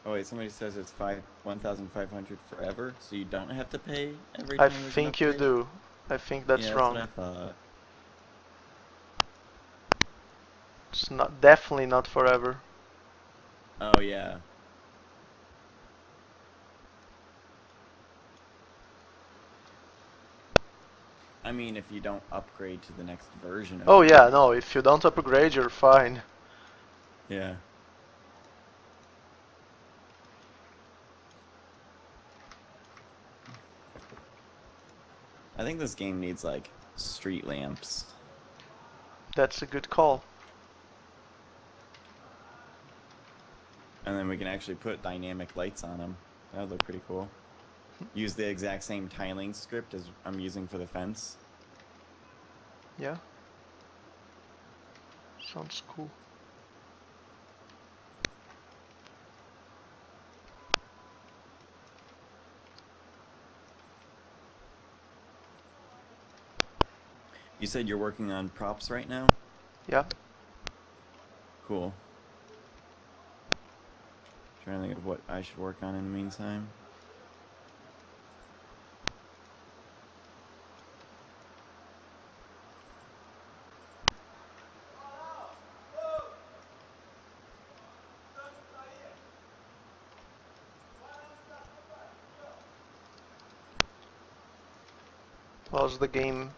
Oh wait, somebody says it's 1,500 forever, so you don't have to pay every I time there's an think you upgrade? do. I think Yeah, that's that's what wrong. I thought. It's not definitely not forever. Oh yeah. I mean, if you don't upgrade to the next version of Oh yeah, Unity. no, if you don't upgrade, you're fine. Yeah. I think this game needs like street lamps. That's a good call. And then we can actually put dynamic lights on them. That would look pretty cool. Use the exact same tiling script as I'm using for the fence. Yeah. Sounds cool. You said you're working on props right now? Yeah. Cool. Trying to think of what I should work on in the meantime. How's the game?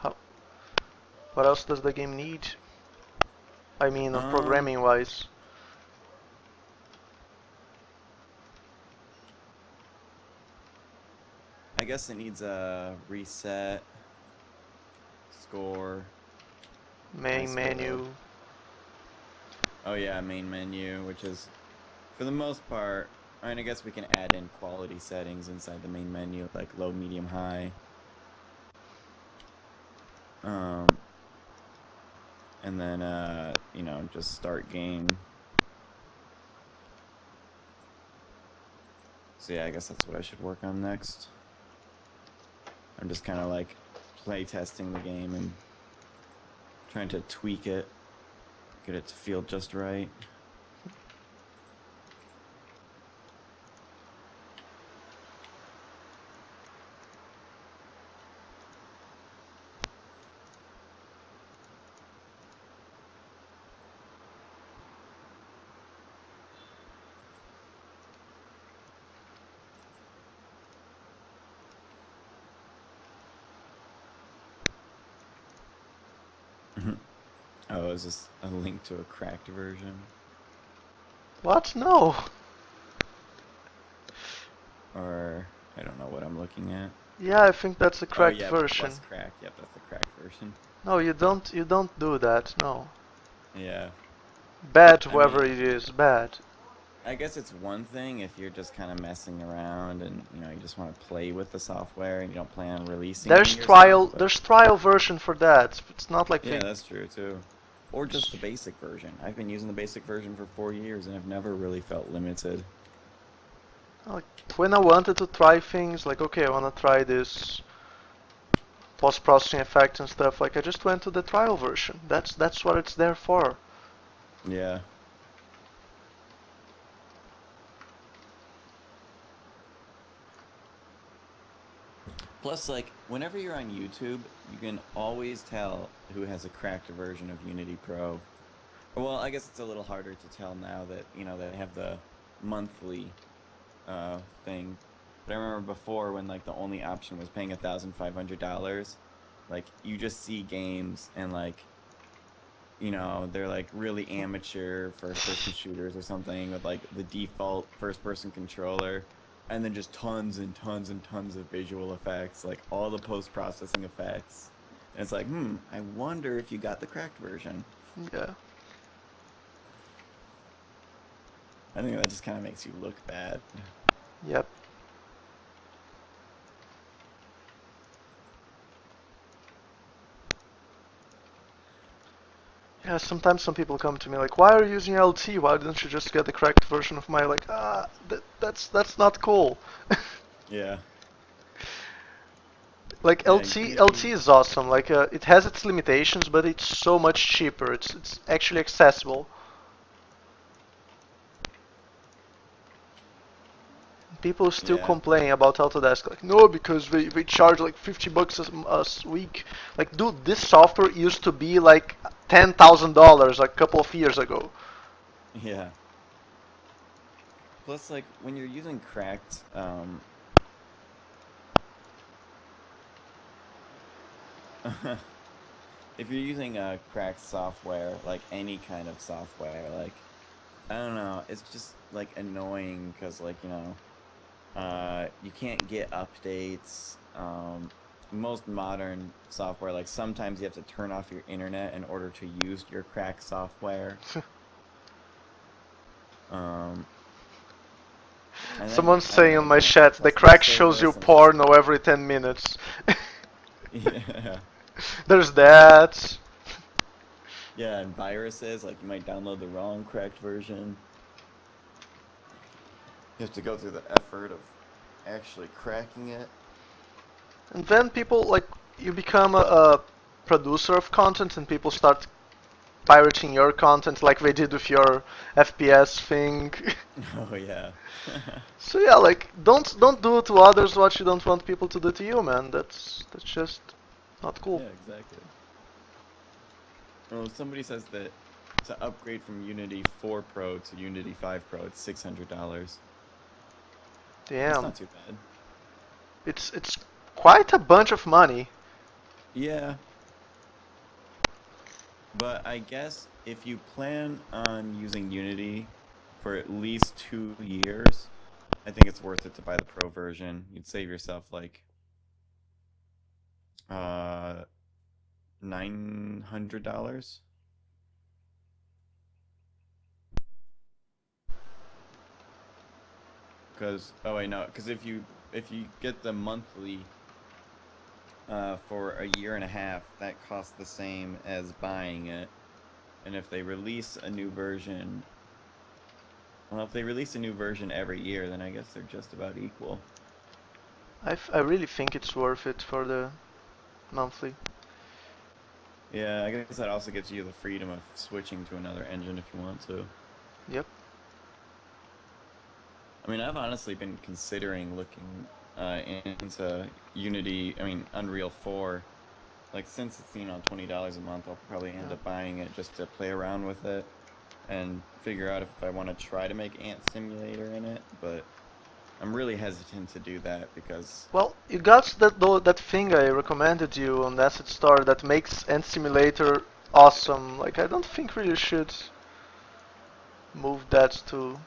How, what else does the game need? I mean, Um, programming wise. I guess it needs a reset, score, high Main score. menu. Oh yeah, main menu, which is for the most part. I mean, I guess we can add in quality settings inside the main menu, like low, medium, high. Um, and then you know, just start game. So yeah, I guess that's what I should work on next. I'm just kind of like play testing the game and trying to tweak it, get it to feel just right. Oh, is this a link to a cracked version? What? No. Or I don't know what I'm looking at. Yeah, I think that's a Oh cracked yeah, version. plus crack. Yep, that's the cracked version. No, you don't. You don't do that. No. Yeah. Bad, I mean, whoever it is. Bad. I guess it's one thing if you're just kind of messing around and you know you just want to play with the software and you don't plan on releasing any yourself. But There's trial version for that. It's not like yeah, that's true too. Or just the basic version. I've been using the basic version for 4 years and I've never really felt limited. like when I wanted to try things, like okay, I want to try this post-processing effects and stuff. Like I just went to the trial version. That's what it's there for. Yeah. Plus, like, whenever you're on YouTube, you can always tell who has a cracked version of Unity Pro. Well, I guess it's a little harder to tell now that, you know, they have the monthly thing. But I remember before when like the only option was paying $1,500, like you just see games and like, you know, they're like really amateur first person shooters or something with like the default first person controller and then just tons and tons and tons of visual effects, like all the post processing effects. And it's like, I wonder if you got the cracked version. Yeah. I think that just kind of makes you look bad. Yep. Yeah, sometimes some people come to me like, "Why are you using LT? Why didn't you just get the correct version of my like?" That's not cool. Yeah. Like Yeah, you can LT is awesome. Like it has its limitations, but it's so much cheaper. It's actually accessible. People still Yeah. complain about Autodesk, like, no, because they charge like $50 a week. Like, dude, this software used to be like $10,000 a couple of years ago. Yeah. Plus, like when you're using cracked, if you're using cracked software, like any kind of software, like I don't know, it's just like annoying because like you can't get updates. Most modern software, like sometimes you have to turn off your internet in order to use your cracked software. Um, and then Someone's I don't saying know, in you my don't have chat, the customer crack shows you service, and it's just porno every 10 minutes. yeah. There's that. Yeah, and viruses, like you might download the wrong cracked version. You have to go through the effort of actually cracking it. And then people, like, you become a producer of content and people start pirating your content like they did with your FPS thing. Oh yeah. So yeah, like, don't do to others what you don't want people to do to you, man. That's just not cool. Yeah, exactly. Well, somebody says that to upgrade from Unity 4 Pro to Unity 5 Pro, it's $600. That's Damn. not too bad. It's quite a bunch of money. Yeah, but I guess if you plan on using Unity for at least 2 years, I think it's worth it to buy the Pro version. You'd save yourself like uh $900. Because oh wait no, because if you get the monthly for a year and a half, that costs the same as buying it. And if they release a new version, well, if they release a new version every year, then I guess they're just about equal. I really think it's worth it for the monthly. Yeah, I guess that also gives you the freedom of switching to another engine if you want to. Yep. I mean, I've honestly been considering looking into Unity, I mean, Unreal 4. Like, since it's, $20 a month, I'll probably end Yeah. up buying it just to play around with it and figure out if I want to try to make Ant Simulator in it, but I'm really hesitant to do that because Well, you got that thing I recommended you on the Asset Store that makes Ant Simulator awesome. Like, I don't think really should move that to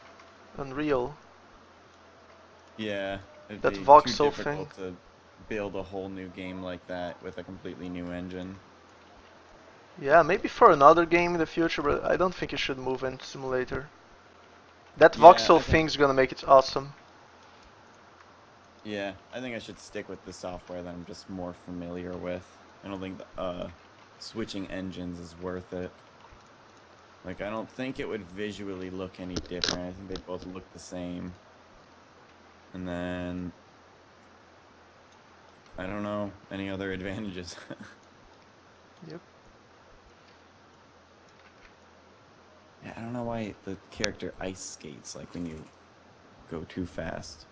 Unreal. yeah, it'd That be too voxel thing. difficult to build a whole new game like that with a completely new engine. Yeah, maybe for another game in the future, but I don't think you should move Ant Simulator. That Yeah, voxel I think thing's gonna make it awesome. yeah, I think I should stick with the software that I'm just more familiar with. I don't think the switching engines is worth it. Like I don't think it would visually look any different. I think they both look the same. And then I don't know any other advantages. Yep. Yeah, I don't know why the character ice skates like when you go too fast.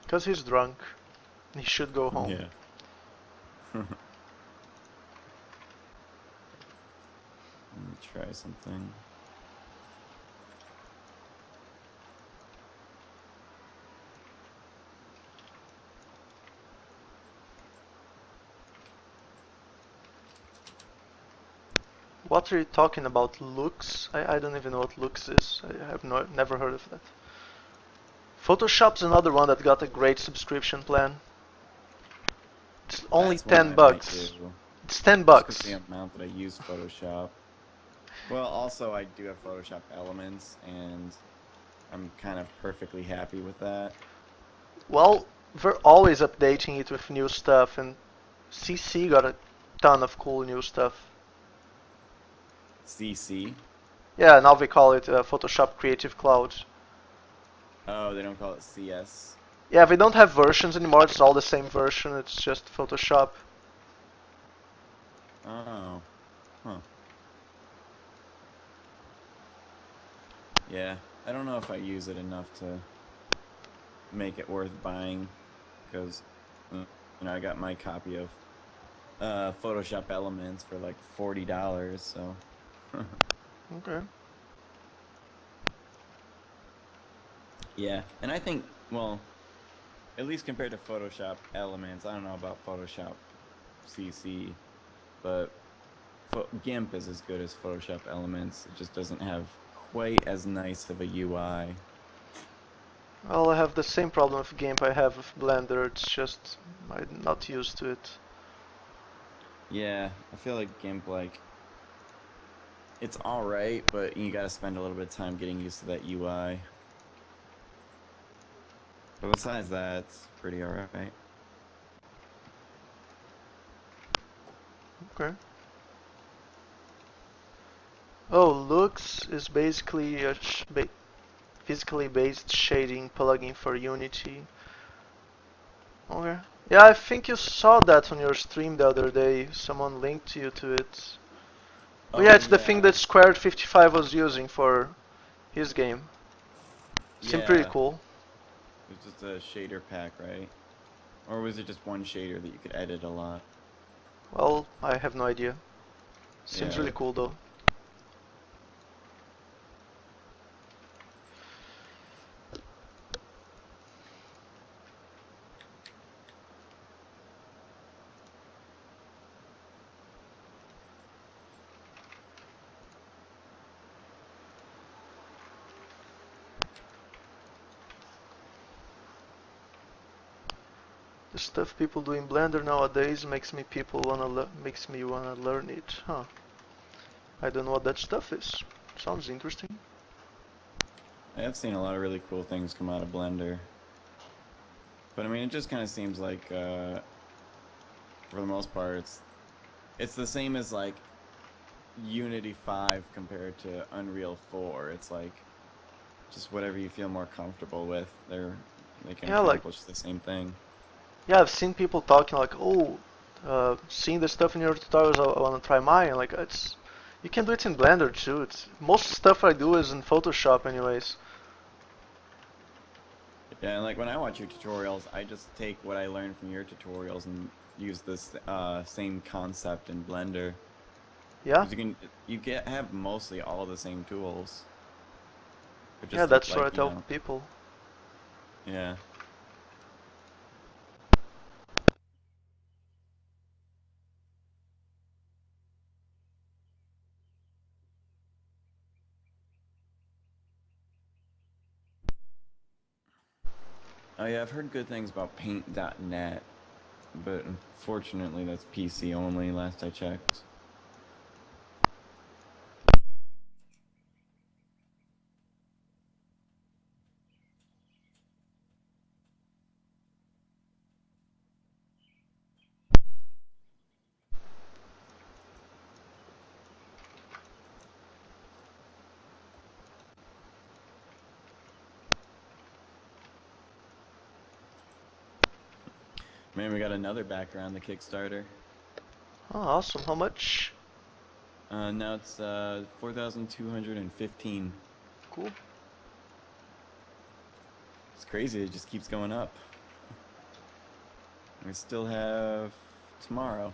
Because he's drunk. He should go home. Yeah. Let me try something. What are you talking about, Lux? I don't even know what Lux is. I have never heard of that. Photoshop's another one that got a great subscription plan. It's only That's one 10 I might bucks. do. It's 10 Just because the bucks. amount that I use Photoshop. Well, also I do have Photoshop Elements, and I'm kind of perfectly happy with that. Well, they're always updating it with new stuff, and CC got a ton of cool new stuff. CC. Yeah, now they call it Photoshop Creative Cloud. Oh, they don't call it CS. Yeah, they don't have versions anymore, it's all the same version, it's just Photoshop. Oh. Huh. Yeah, I don't know if I use it enough to make it worth buying, because I got my copy of Photoshop Elements for like $40, so Okay. yeah. And I think, well, at least compared to Photoshop Elements, I don't know about Photoshop CC, but GIMP is as good as Photoshop Elements. It just doesn't have quite as nice of a UI. Well, I have the same problem with GIMP I have with Blender. It's just I'm not used to it. Yeah, I feel like GIMP, like, it's alright, but you gotta spend a little bit of time getting used to that UI. But besides that, it's pretty alright. Okay. Oh, Lux is basically a physically based shading plugin for Unity. Okay. Yeah, I think you saw that on your stream the other day. Someone linked you to it. Oh yeah, Oh it's the thing yeah, that Squared55 was using for his game. Seemed pretty yeah. cool. It was just a shader pack, right? Or was it just one shader that you could edit a lot? Well, I have no idea. Seems Yeah. really cool though. The stuff people do in Blender nowadays makes me wanna learn it. Huh. I don't know what that stuff is. Sounds interesting. I have seen a lot of really cool things come out of Blender. But I mean, it just kind of seems like, for the most part, it's the same as like Unity 5 compared to Unreal 4. It's like just whatever you feel more comfortable with. They can Yeah, like accomplish the same thing. yeah, I've seen people talking like, oh, seeing the stuff in your tutorials, I want to try mine. Like it's, you can do it in Blender too. It's most stuff I do is in Photoshop, anyways. Yeah, and like when I watch your tutorials, I just take what I learned from your tutorials and use this same concept in Blender. Yeah, Because have mostly all the same tools, but yeah, just look that's what like, I tell people. yeah. Oh yeah, I've heard good things about Paint.net, but unfortunately that's PC only last I checked. Man, we got another backer on the Kickstarter. Oh, awesome. How much? Now it's 4,215. Cool. It's crazy, it just keeps going up. We still have tomorrow.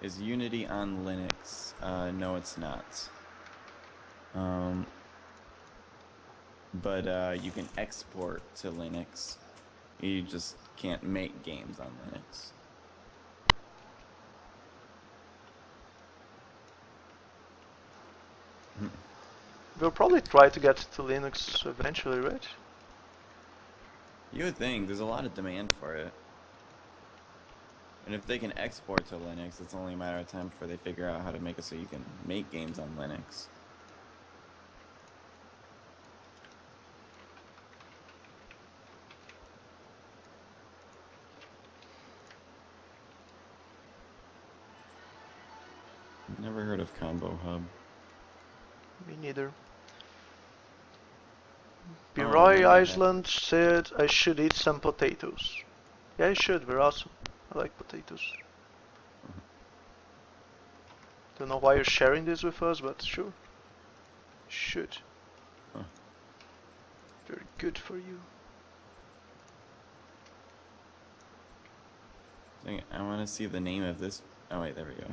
Is Unity on Linux? No, it's not. Um, but you can export to Linux. You just can't make games on Linux. We'll probably try to get to Linux eventually, right? You would think there's a lot of demand for it. And if they can export to Linux, it's only a matter of time before they figure out how to make it so you can make games on Linux. Never heard of Combo Hub. Me neither. Oh, Biroy maybe I have. Iceland said I should eat some potatoes. Yeah, you should. They're awesome. I like potatoes. Don't know why you're sharing this with us, but sure. Should. Huh. Very good for you. Dang it, I want to see the name of this. Oh wait, there we go.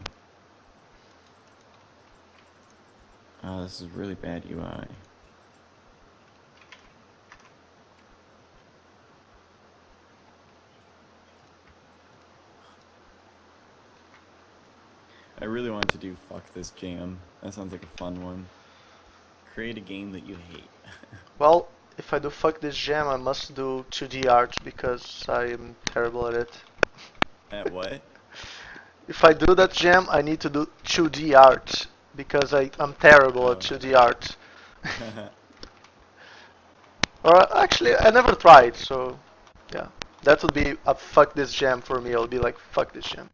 Oh, this is really bad UI. I really want to do Fuck This Jam. That sounds like a fun one. Create a game that you hate. Well, if I do fuck this jam, I must do 2D art because I am terrible at it. At what? If I do that jam, I need to do 2D art because I'm terrible at Oh. 2D art. Or actually, I never tried, so yeah. That would be a fuck this jam for me. I'll be like, fuck this jam.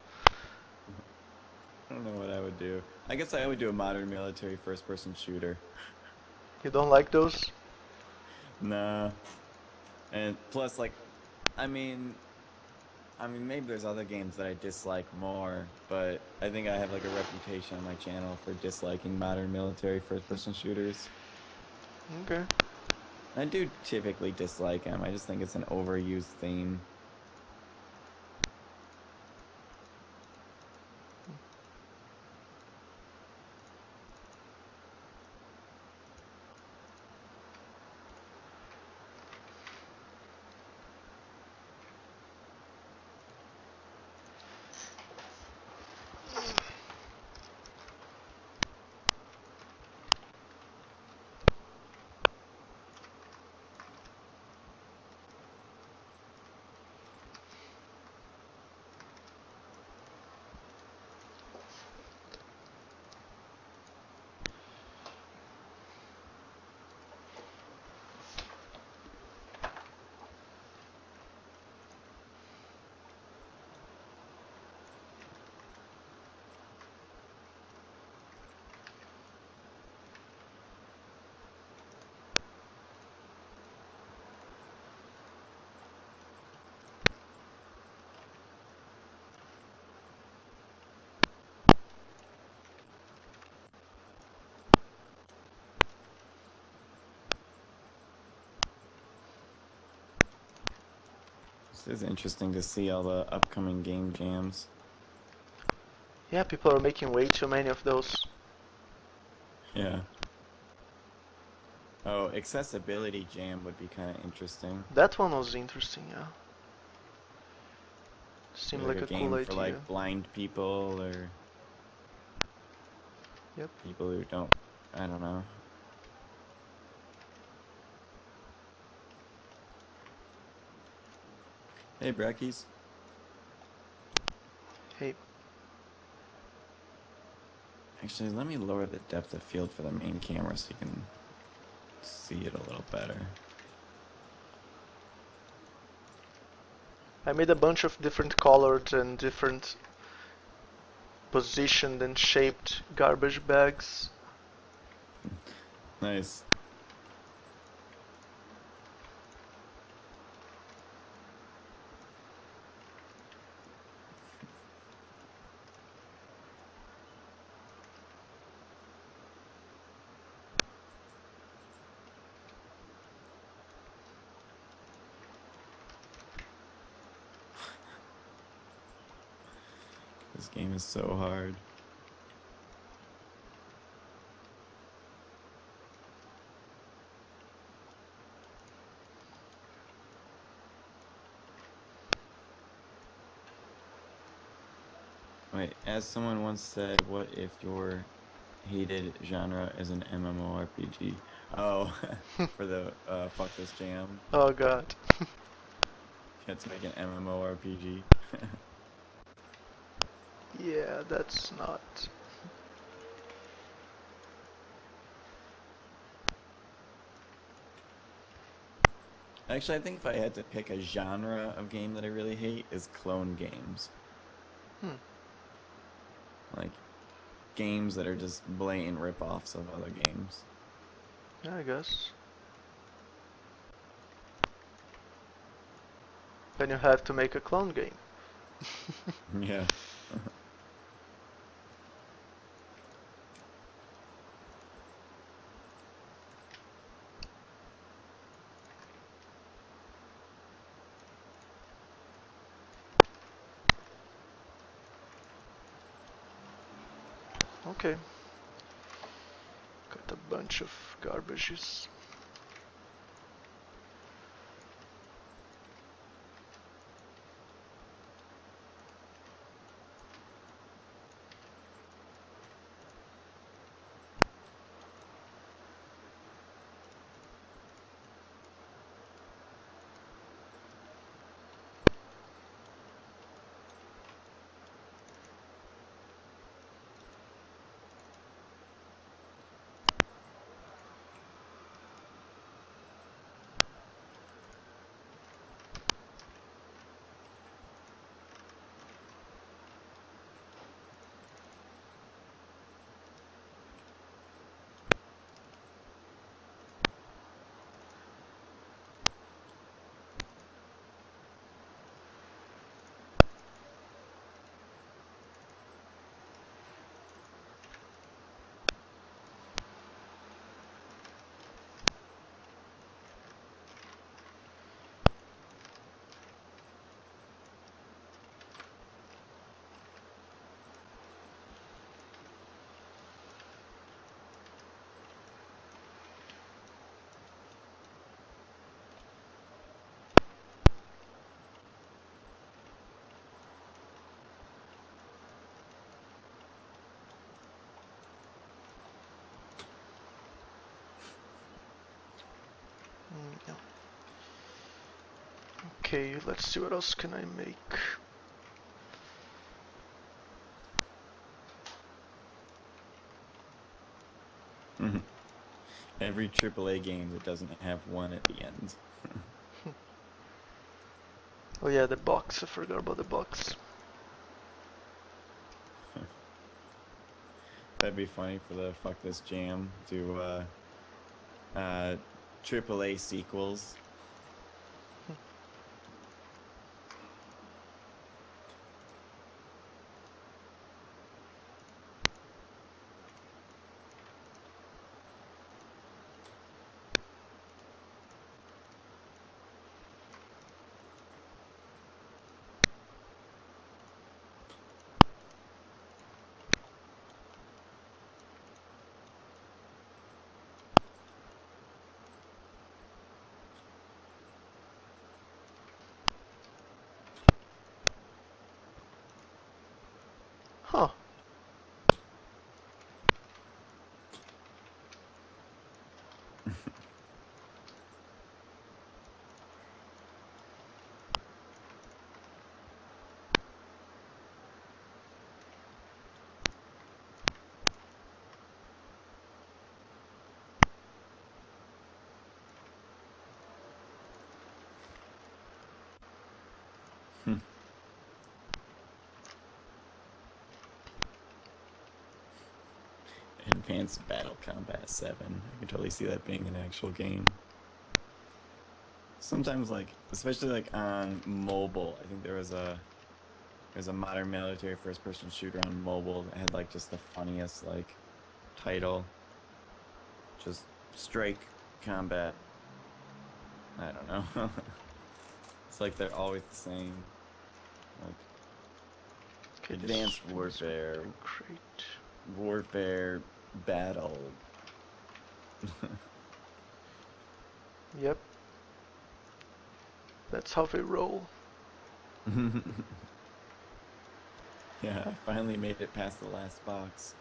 I don't know what I would do. I guess I would do a modern military first-person shooter. You don't like those? Nah. And plus, like, I mean, maybe there's other games that I dislike more, but I think I have like a reputation on my channel for disliking modern military first-person shooters. Okay. I do typically dislike them. I just think it's an overused theme. This is interesting to see all the upcoming game jams. Yeah, people are making way too many of those. Yeah. Oh, accessibility jam would be kind of interesting. That one was interesting, yeah. Seemed Like like a a cool game for idea. like blind people or Yep. people who don't, I don't know. Hey, Breckies. Hey, Actually, let me lower the depth of field for the main camera so you can see it a little better. I made a bunch of different colored and different positioned and shaped garbage bags. Nice. This game is so hard. Wait, as someone once said, what if your hated genre is an MMORPG? Oh, for the Fuck This Jam. Oh god. You had to make an MMORPG. Yeah, that's not. Actually, I think if I had to pick a genre of game that I really hate is clone games. Hmm. Like, games that are just blatant rip-offs of other games. Yeah, I guess. Then you have to make a clone game. Yeah. Okay. Got a bunch of garbages. Yeah. Okay, let's see what else can I make. Every AAA game that doesn't have one at the end. Oh yeah, the box. I forgot about the box. That'd be funny for the Fuck This Jam to AAA sequels. Huh. Advanced Battle Combat 7. I can totally see that being an actual game. Sometimes, like, especially like on mobile, I think there's a modern military first-person shooter on mobile that had like just the funniest like title, just Strike Combat. I don't know. It's like they're always the same. Like Okay, Advanced this Warfare, crate. Warfare Battle. Yep. That's how they roll. Yeah, I finally made it past the last box.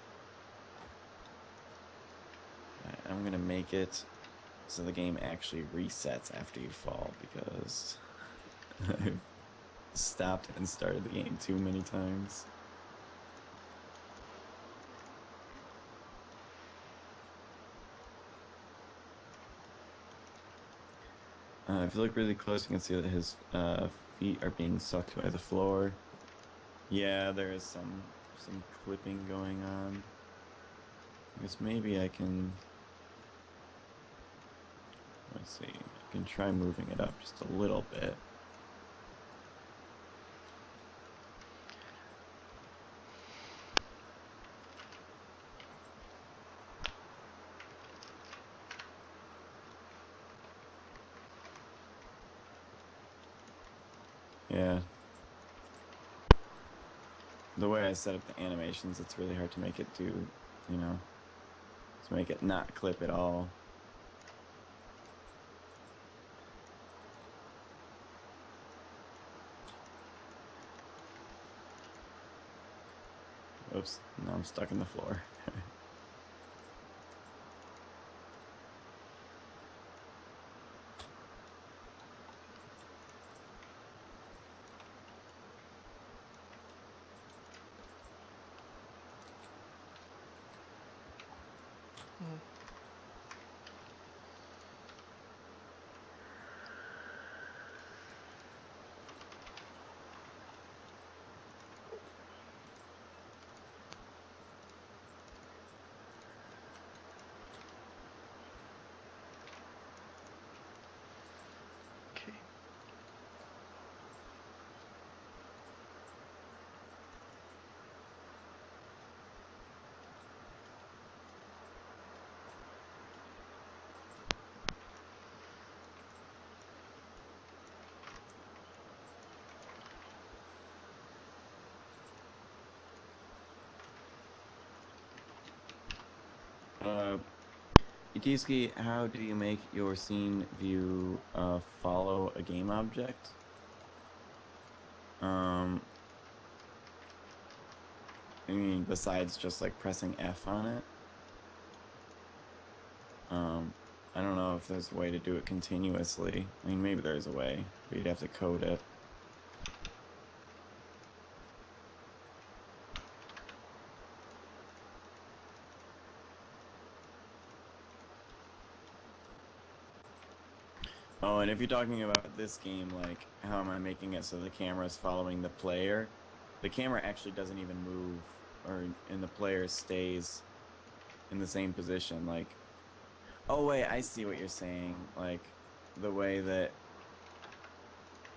I'm gonna make it so the game actually resets after you fall because I've stopped and started the game too many times. If you look really close, you can see that his feet are being sucked by the floor. Yeah, there is some clipping going on. I guess maybe I can. Let's see. I can try moving it up just a little bit. Yeah. the way I set up the animations, it's really hard to make it do, you know, to make it not clip at all. Oops, now I'm stuck in the floor. Okay. Eteeski, how do you make your scene view follow a game object? I mean, besides just like pressing F on it. I don't know if there's a way to do it continuously. I mean, maybe there's a way, but you'd have to code it. Oh, and if you're talking about this game, like, how am I making it so the camera's following the player? The camera actually doesn't even move, and the player stays in the same position. Like, oh wait, I see what you're saying. Like, the way that,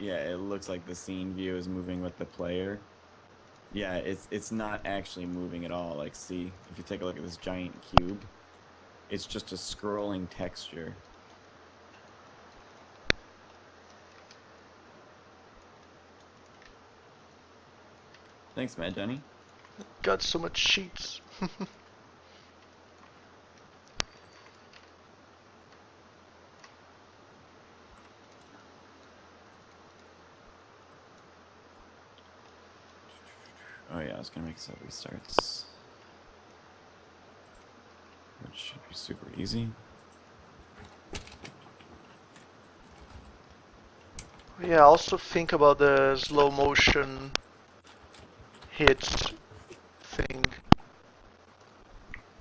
yeah, it looks like the scene view is moving with the player. Yeah, it's not actually moving at all. Like, see, if you take a look at this giant cube, it's just a scrolling texture. Thanks, Mad Johnny. Got so much sheets. Oh yeah, I was gonna make so it restarts, which should be super easy. Yeah, also think about the slow motion hits thing.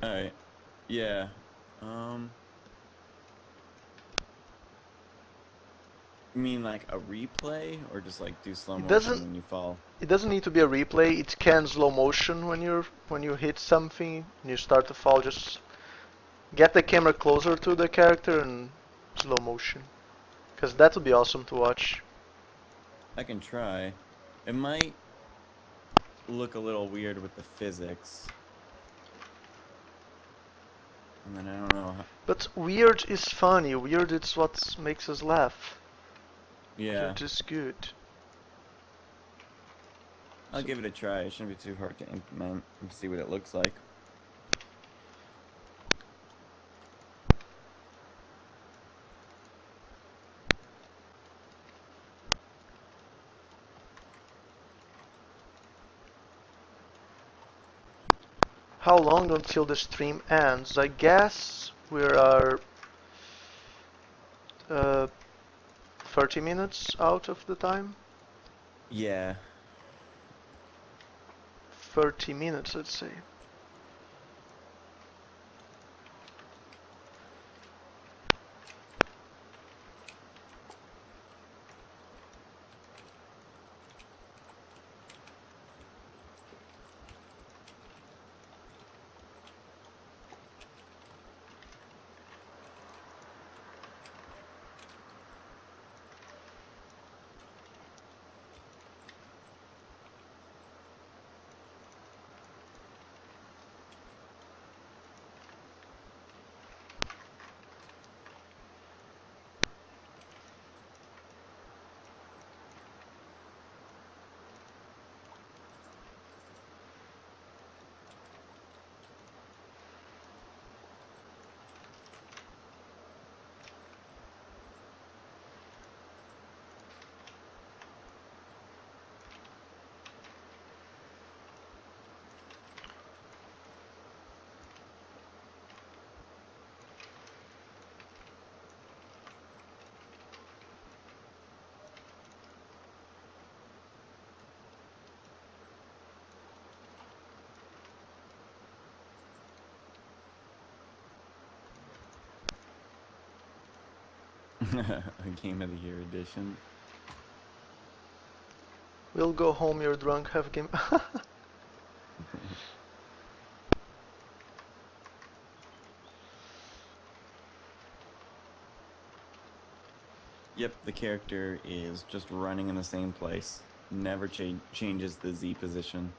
Alright. Yeah. You mean like a replay, or just like do slow It motion doesn't when you fall? it doesn't need to be a replay. It can slow motion when you hit something and you start to fall. Just get the camera closer to the character and slow motion, because that would be awesome to watch. I can try. It might look a little weird with the physics. And then I don't know how... But weird is funny. Weird is what makes us laugh. Yeah. Weird is good. I'll give it a try. It shouldn't be too hard to implement and see what it looks like. How long until the stream ends? I guess we are 30 minutes out of the time. Yeah. 30 minutes, let's say. A Game of the Year edition. We'll go home, you're drunk, have game. Yep, the character is just running in the same place. Never changes the Z position.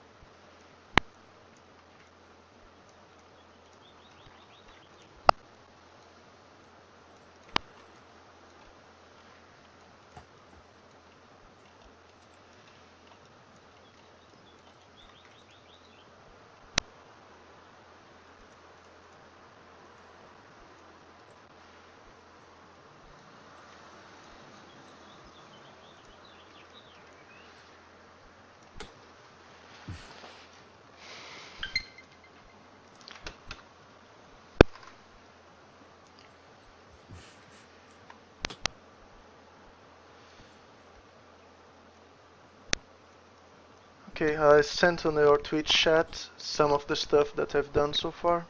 Okay, I sent on your Twitch chat some of the stuff that I've done so far.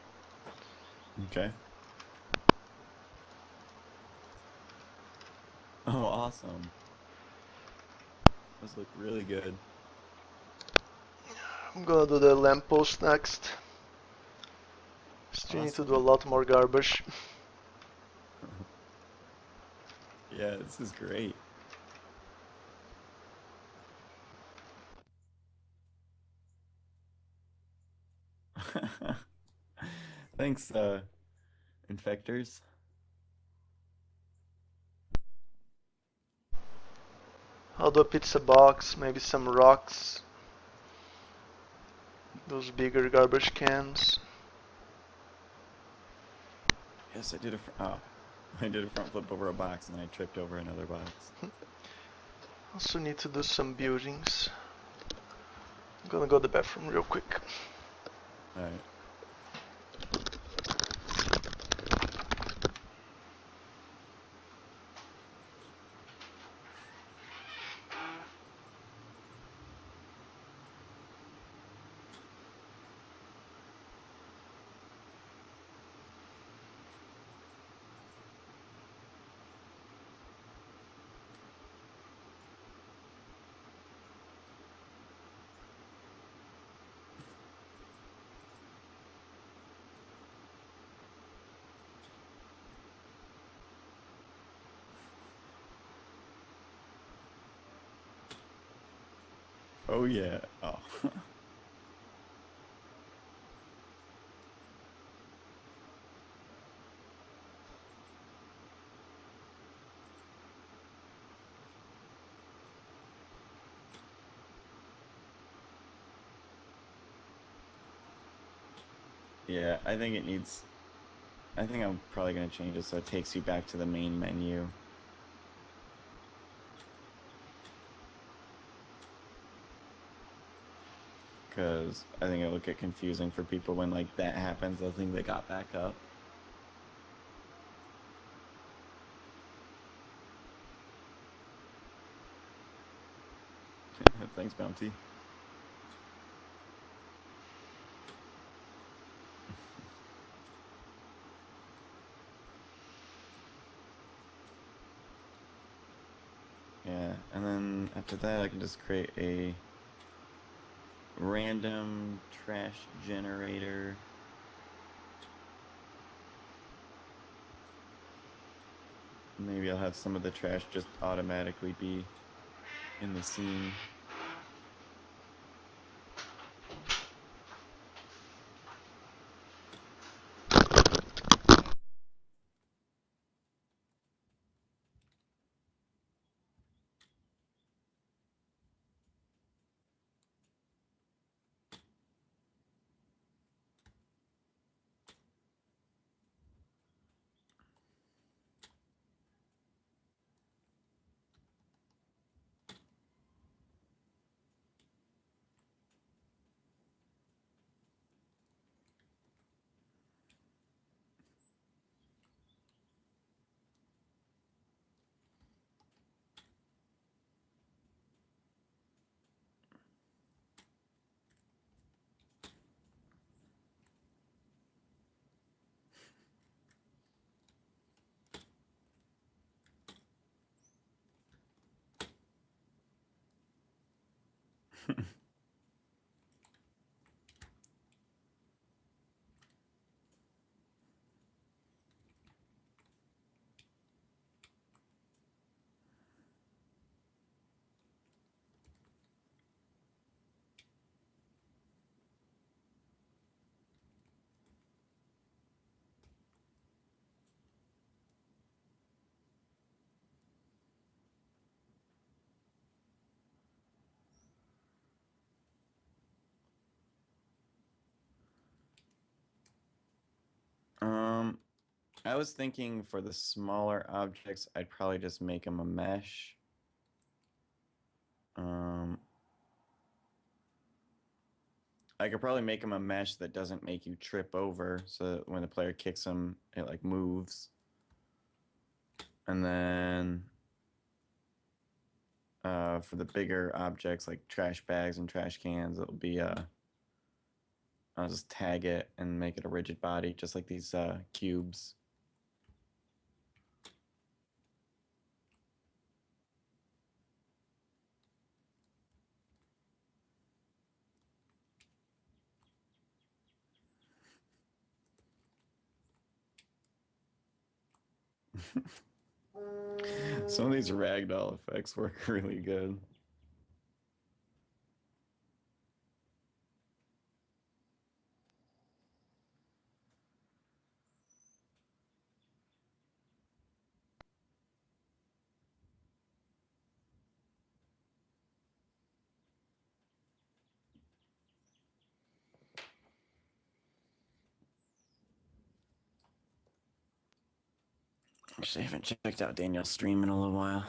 Okay. Oh, awesome. Those look really good. I'm gonna do the lamppost next. Still need to do a Awesome. lot more garbage. Yeah, this is great. Thanks, infectors. I'll do a pizza box, maybe some rocks. Those bigger garbage cans. Yes, I did oh, I did a front flip over a box and I tripped over another box. Also need to do some buildings. I'm gonna go to the bathroom real quick. All right. Oh yeah. Oh. Yeah, I think it needs. I think I'm probably gonna change it so it takes you back to the main menu. Because I think it'll get confusing for people when like that happens. They'll think they got back up. Thanks, Bounty. Yeah, and then after that, I can just create a random trash generator. Maybe I'll have some of the trash just automatically be in the scene. I was thinking for the smaller objects, I'd probably just make them a mesh. I could probably make them a mesh that doesn't make you trip over, so that when the player kicks them, it like moves. And then for the bigger objects like trash bags and trash cans, it'll be I'll just tag it and make it a rigid body, just like these cubes. Some of these ragdoll effects work really good. Actually, I haven't checked out Daniel's stream in a little while.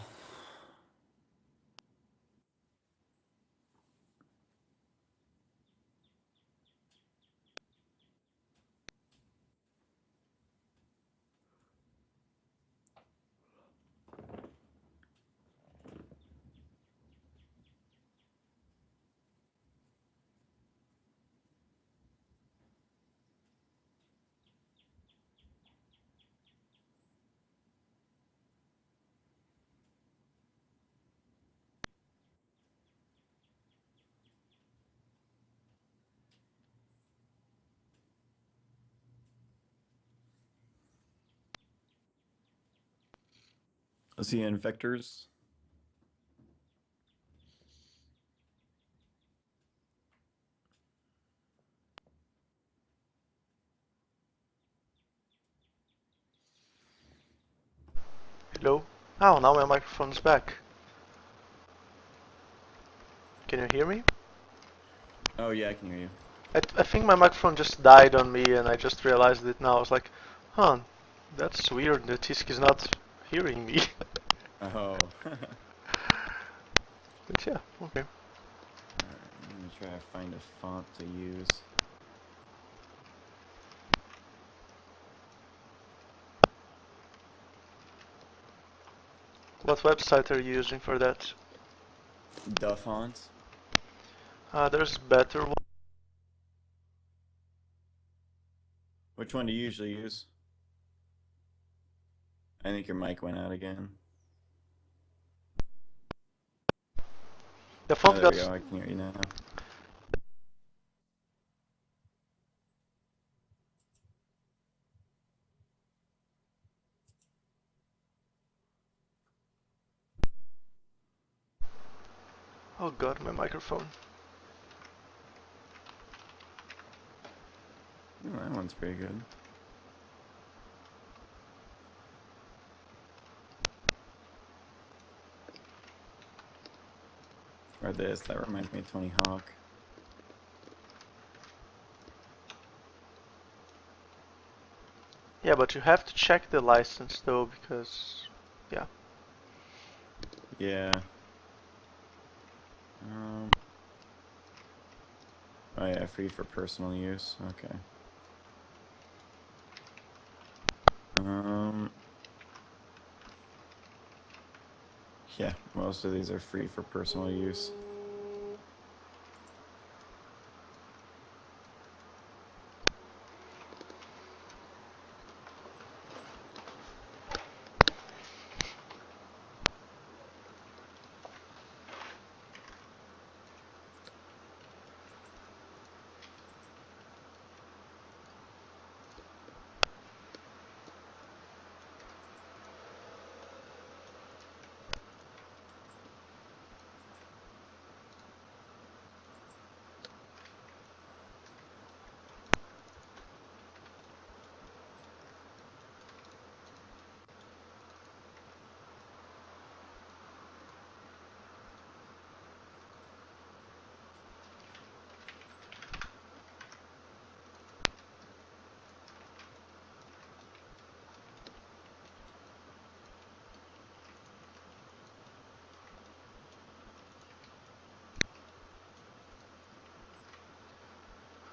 Let's see, infectors. Hello? Oh, now my microphone's back. Can you hear me? Oh yeah, I can hear you. I think my microphone just died on me and I just realized it now. I was like, huh, that's weird. The Eteeski is not hearing me. Oh. But yeah, okay. Alright, I'm gonna try to find a font to use. What website are you using for that? The font. There's better one. Which one do you usually use? I think your mic went out again. The Oh, font there we got go. I can hear you now. Oh god, my microphone. Oh, that one's pretty good. Or this. That reminds me of Tony Hawk. Yeah, but you have to check the license though, because yeah. Yeah. Oh yeah, free for personal use. Okay. Yeah, most of these are free for personal use.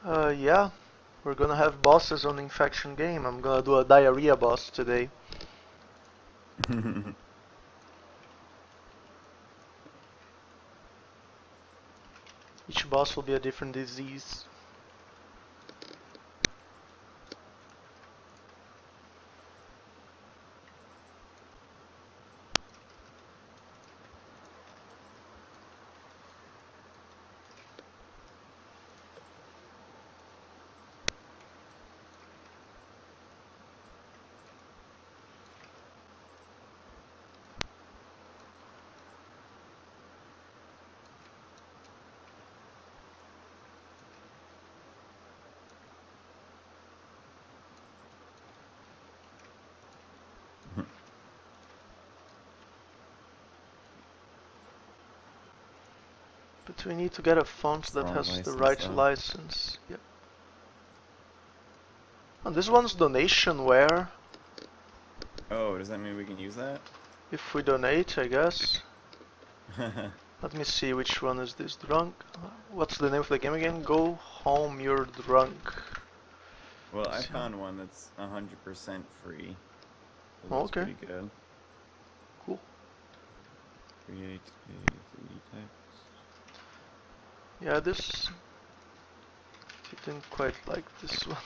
Yeah, we're gonna have bosses on Infection game. I'm gonna do a diarrhea boss today. Each boss will be a different disease. But we need to get a font that Wrong has the license, right though. license. Yep. And this one's donationware. Oh, does that mean we can use that? If we donate, I guess. Let me see, which one is this? Drunk? What's the name of the game again? Go home, you're drunk. Well, I So, found one that's 100% free. It looks okay, pretty good. cool. Create a 3D text. Yeah, this... didn't quite like this one.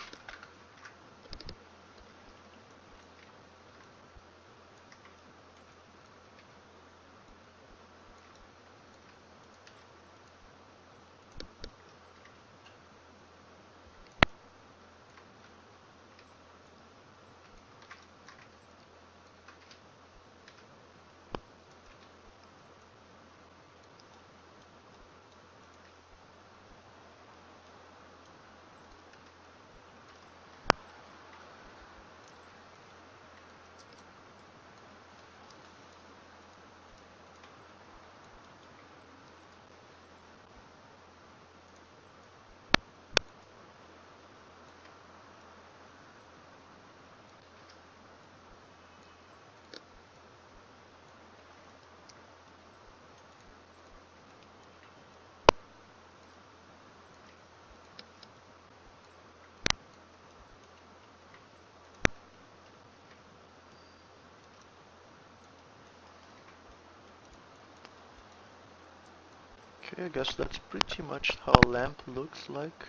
Okay, I guess that's pretty much how a lamp looks like.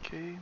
Okay.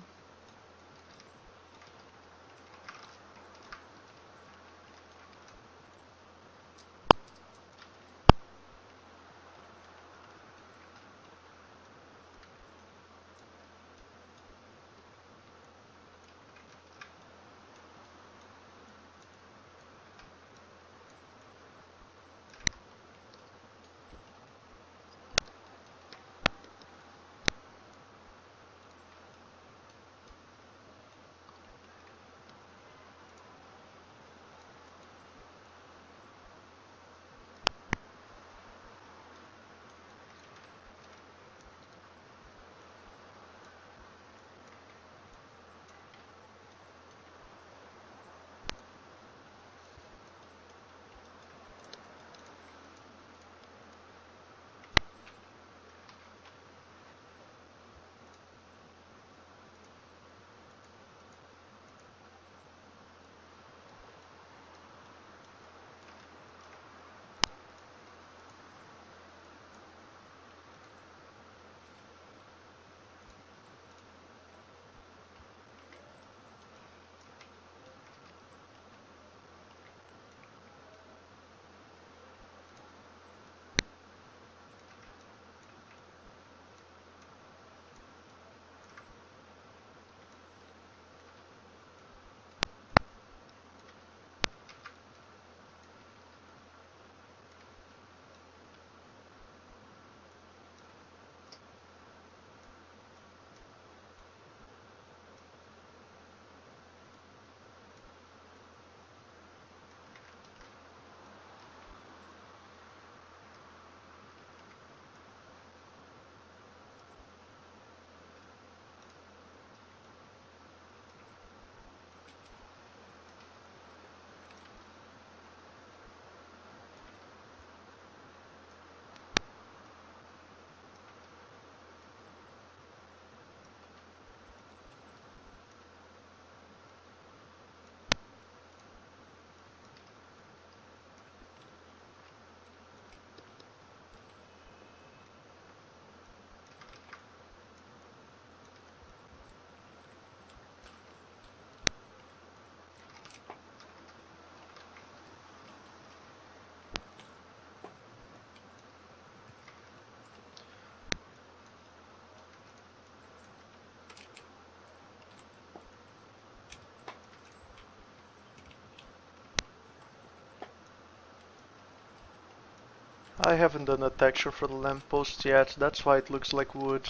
I haven't done a texture for the lamppost yet, that's why it looks like wood.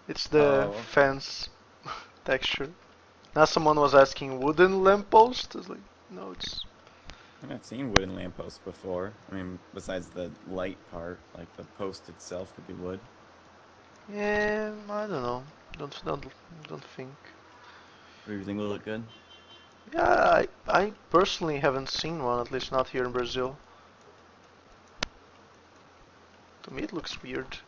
It's the Oh, okay. fence texture. Now someone was asking wooden lamppost? I was like, no, it's... I've seen wooden lampposts before. I mean, besides the light part, like the post itself could be wood. Yeah, I don't know. Don't think. Everything will look good. Yeah, I personally haven't seen one, at least not here in Brazil. To me it looks weird.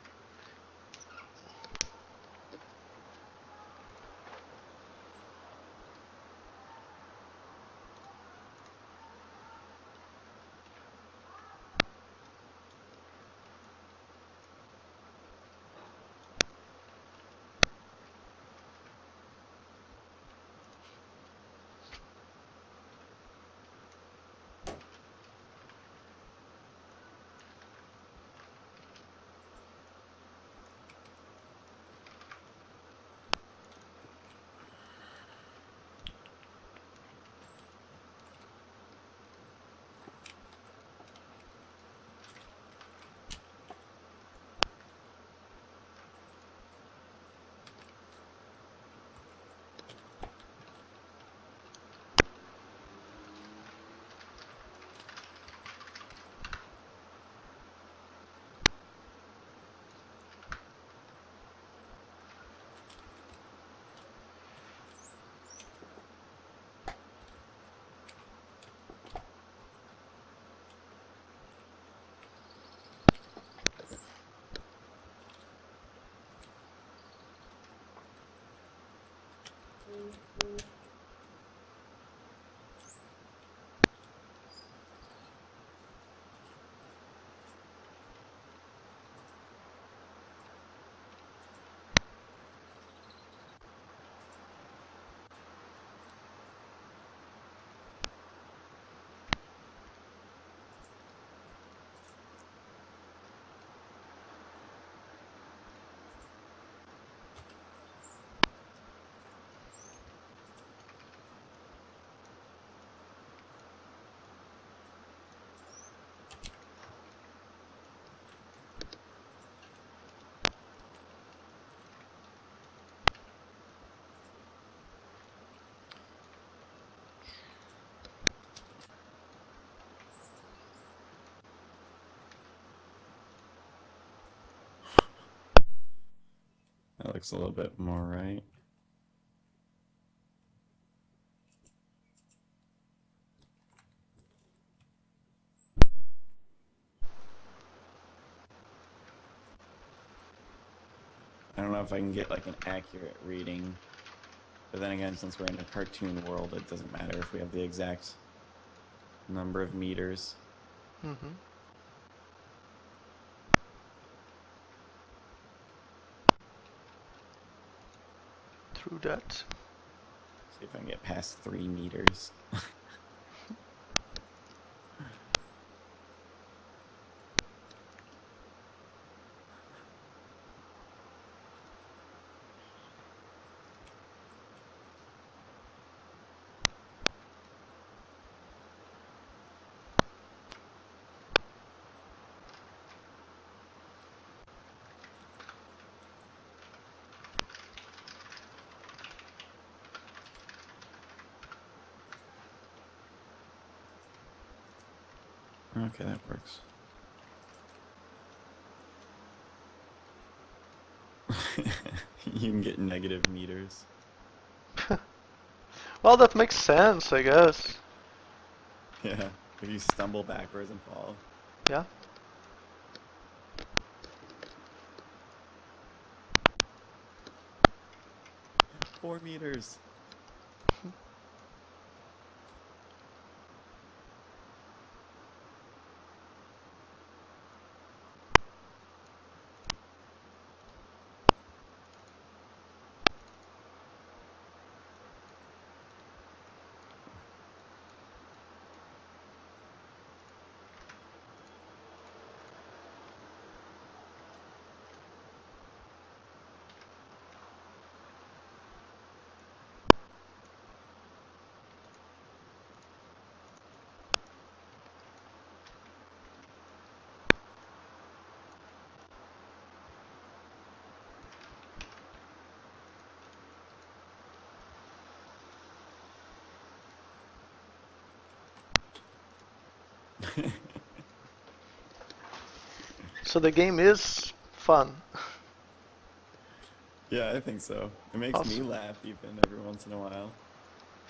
That looks a little bit more right. I don't know if I can get like an accurate reading, but then again, since we're in a cartoon world, it doesn't matter if we have the exact number of meters. Mm-hmm. True that. See if I can get past 3 meters. Okay, that works. You can get negative meters. Well, that makes sense, I guess. Yeah, if you stumble backwards and fall. Yeah. 4 meters. So the game is fun. Yeah, I think so. It makes me Awesome. laugh even every once in a while.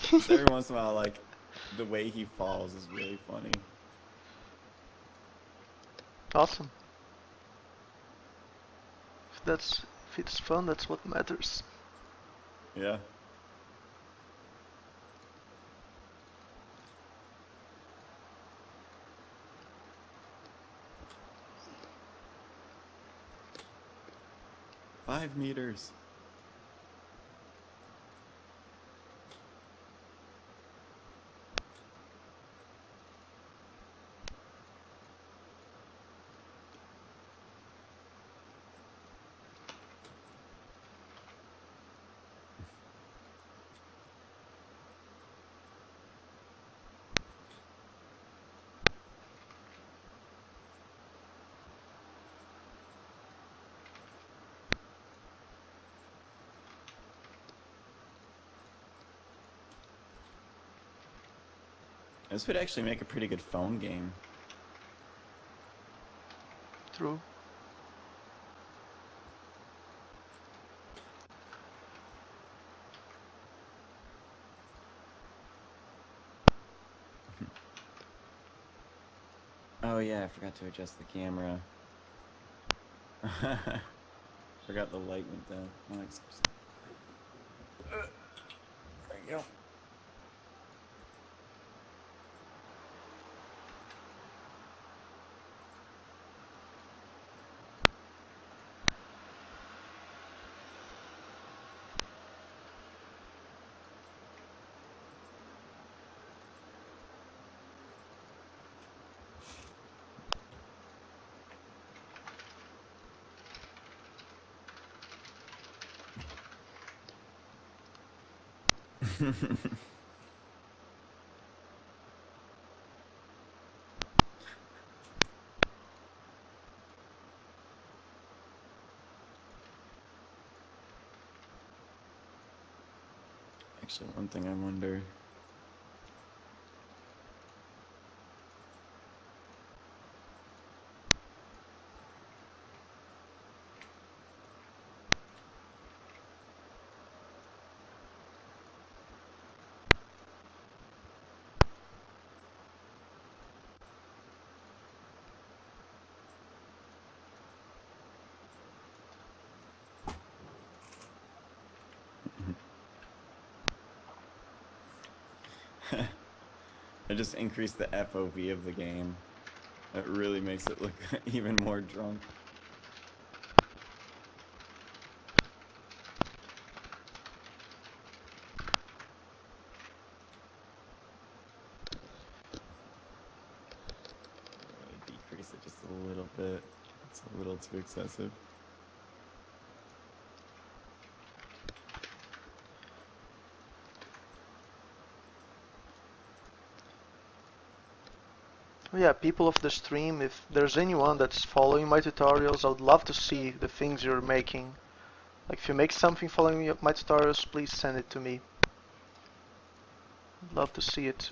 Just every once in a while, like the way he falls is really funny. Awesome. If it's fun, that's what matters. Yeah. Five meters. This would actually make a pretty good phone game. True. Oh yeah, I forgot to adjust the camera. Forgot the light went down. There you go. Actually, one thing I wonder. I just increased the FOV of the game. That really makes it look even more drunk. I'm gonna decrease it just a little bit. It's a little too excessive. Yeah, people of the stream, if there's anyone that's following my tutorials, I would love to see the things you're making. Like if you make something following my tutorials, please send it to me. I'd love to see it.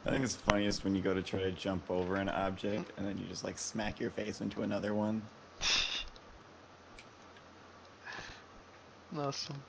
I think it's funniest when you go to try to jump over an object and then you just like smack your face into another one. Awesome.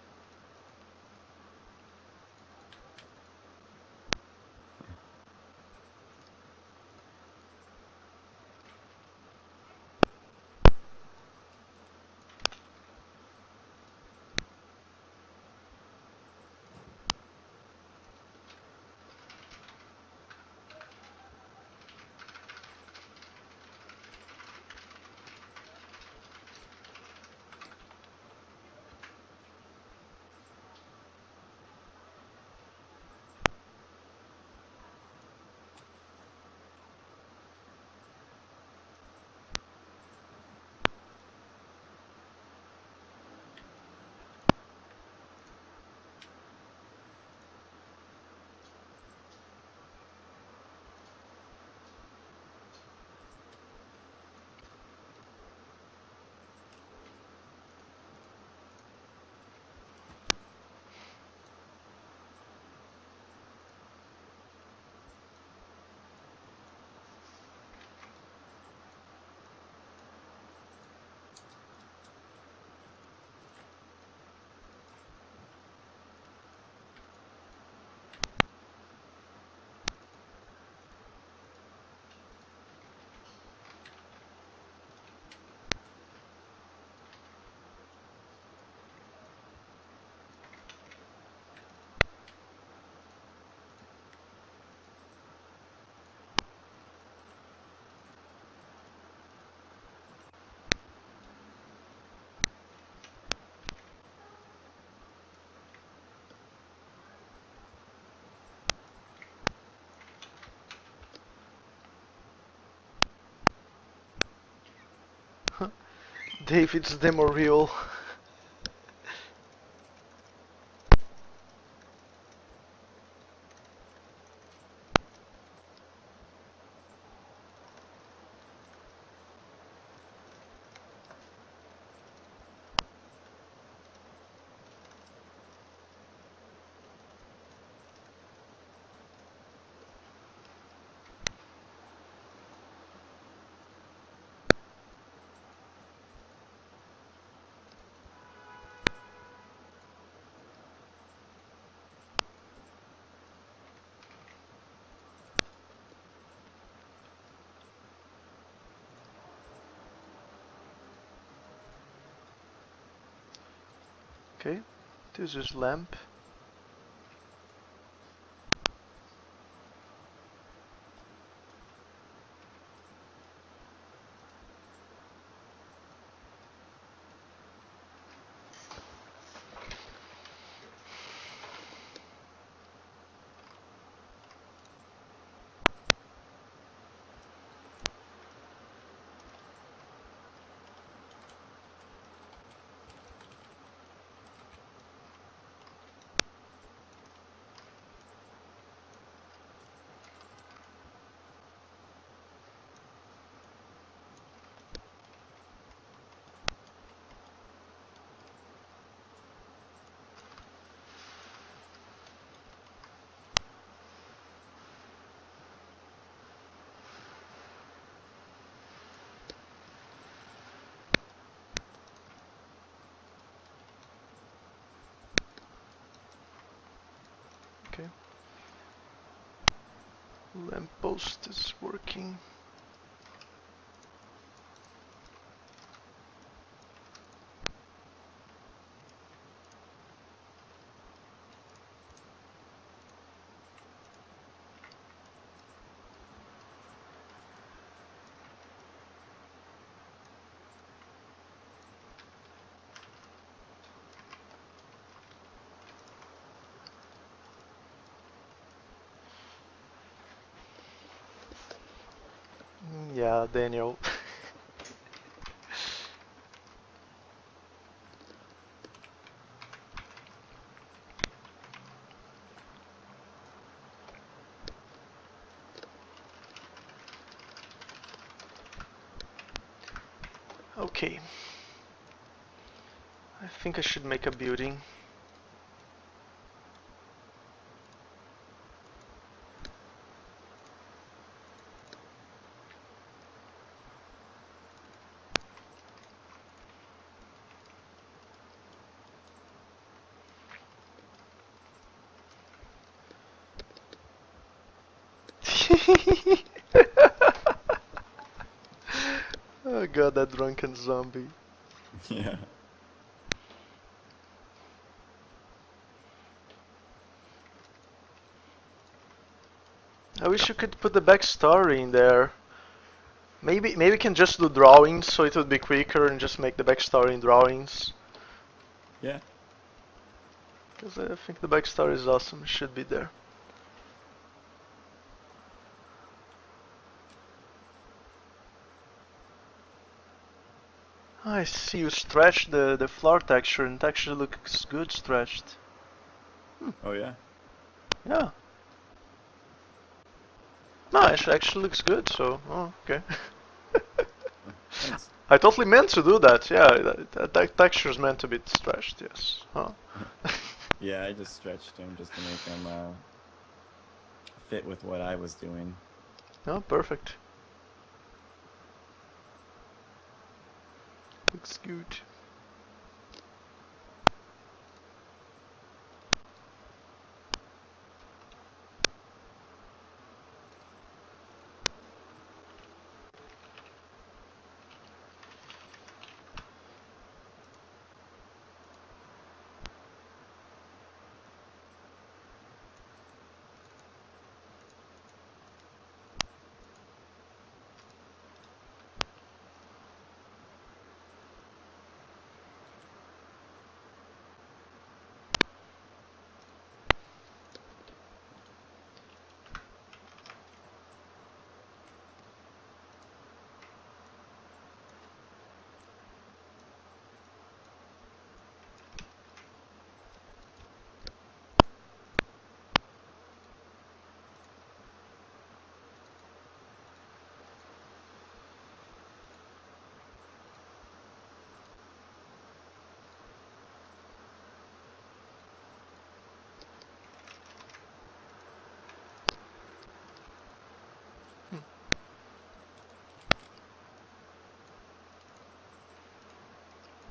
David's demo reel. Okay, this is lamp. Okay. Lamppost is working. Yeah, Daniel. Okay. I think I should make a building. Oh god, that drunken zombie. Yeah. I wish you could put the backstory in there. Maybe we can just do drawings so it would be quicker and just make the backstory in drawings. Yeah. Because I think the backstory is awesome, it should be there. I see you stretched the floor texture and it actually looks good stretched. Oh yeah. Yeah. No, it actually looks good, so, oh, okay. Oh, thanks. I totally meant to do that, yeah, that texture is meant to be stretched, yes. Huh. Yeah, I just stretched him just to make him fit with what I was doing. Oh, perfect. Looks good.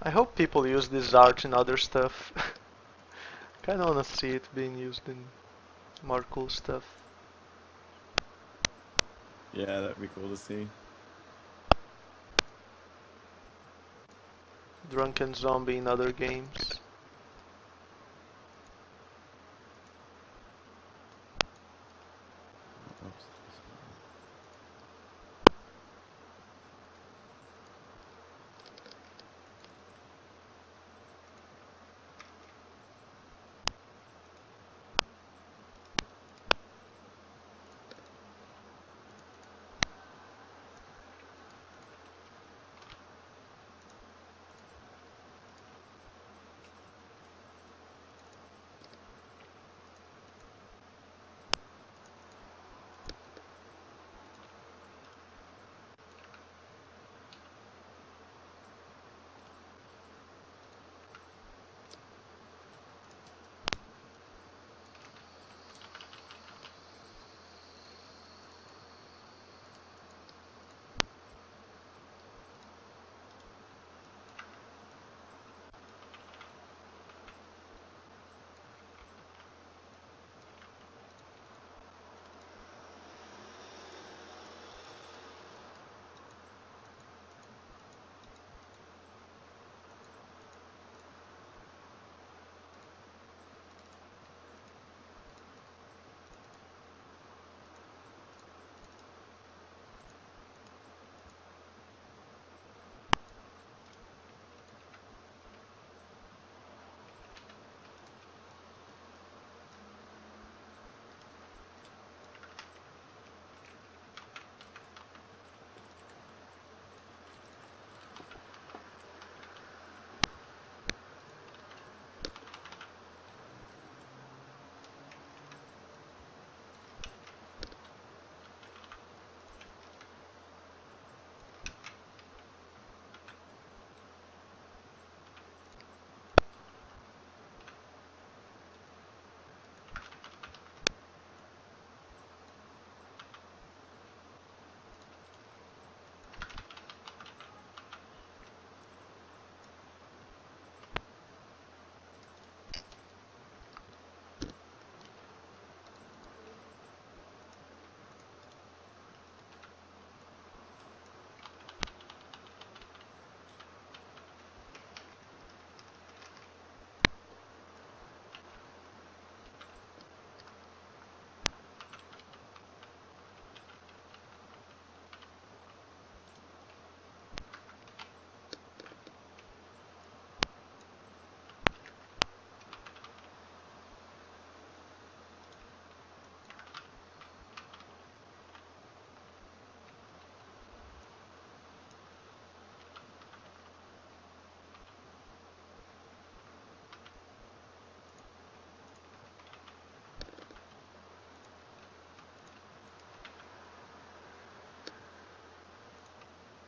I hope people use this art in other stuff. Kinda wanna see it being used in more cool stuff. Yeah, that'd be cool to see. Drunken zombie in other games. Oops.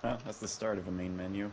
Well, that's the start of a main menu.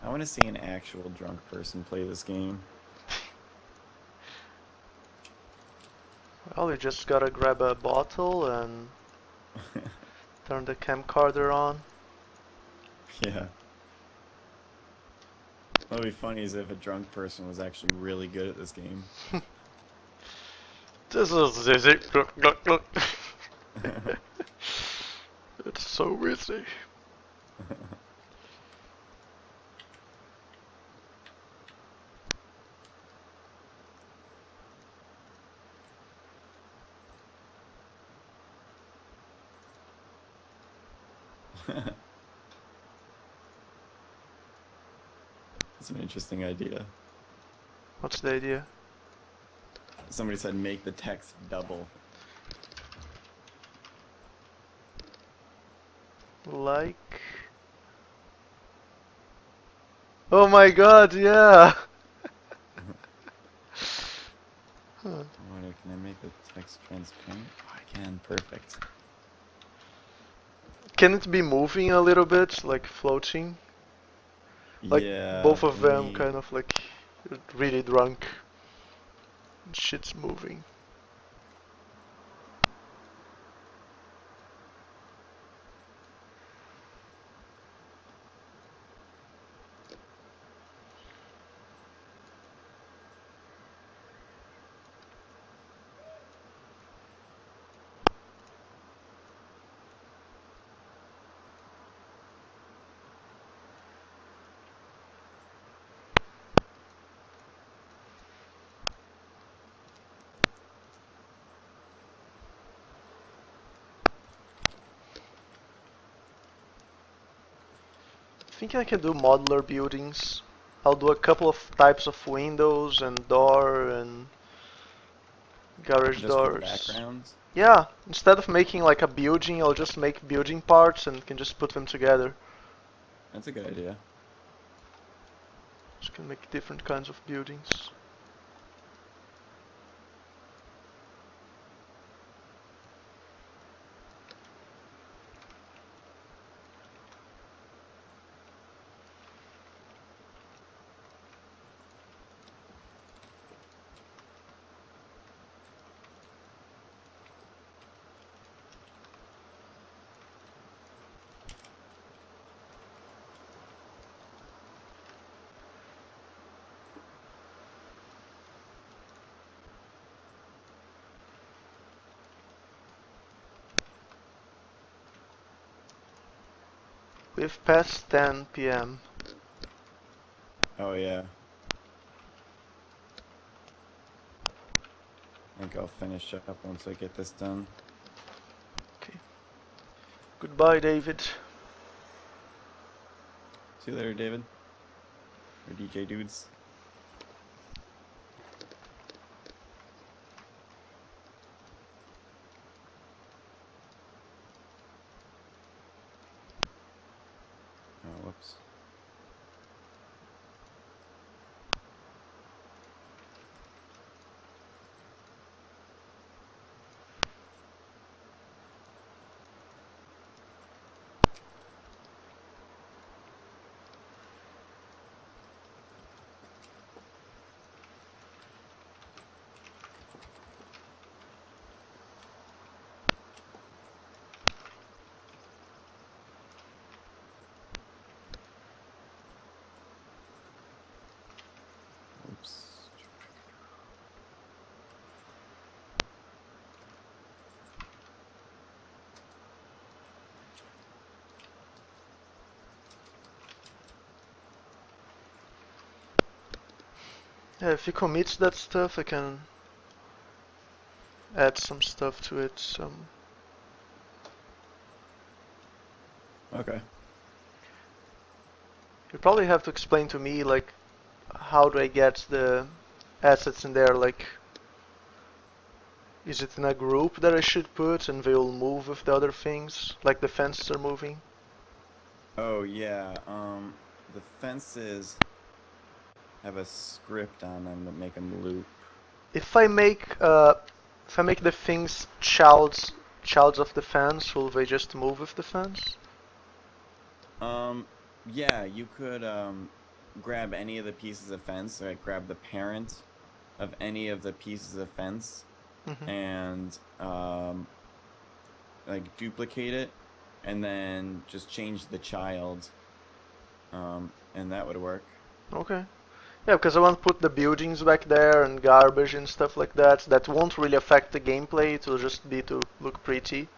I want to see an actual drunk person play this game. Well, you just gotta grab a bottle and turn the camcorder on. Yeah. What would be funny is if a drunk person was actually really good at this game. This is easy. Look, look, look. It's so easy. That's an interesting idea. What's the idea? Somebody said make the text double. Like... Oh my god, yeah! Huh. What, can I make the text transparent? Oh, I can. Perfect. Can it be moving a little bit, like floating? Like Yeah, both of let them me. kind of like really drunk. Shit's moving. I think I can do modular buildings. I'll do a couple of types of windows and door and garage Just for the doors. background? Yeah, instead of making like a building, I'll just make building parts and can just put them together. That's a good idea. Just can make different kinds of buildings. We've passed 10 p.m. Oh, yeah. I think I'll finish up once I get this done. Okay. Goodbye, David. See you later, David. Or DJ Dudes. Oh, whoops. Oops. Yeah, if you commit that stuff, I can add some stuff to it. Okay. You probably have to explain to me, like, how do I get the assets in there? Like, is it in a group that I should put and they'll move with the other things, like the fences are moving? Oh, yeah. The fences have a script on them that make them loop. If I make the things childs of the fence, will they just move with the fence? Yeah, you could grab any of the pieces of fence, like grab the parent of any of the pieces of fence Hmm. and like duplicate it and then just change the child. And that would work. Okay. Yeah, because I want to put the buildings back there and garbage and stuff like that. That won't really affect the gameplay. It will just be to look pretty.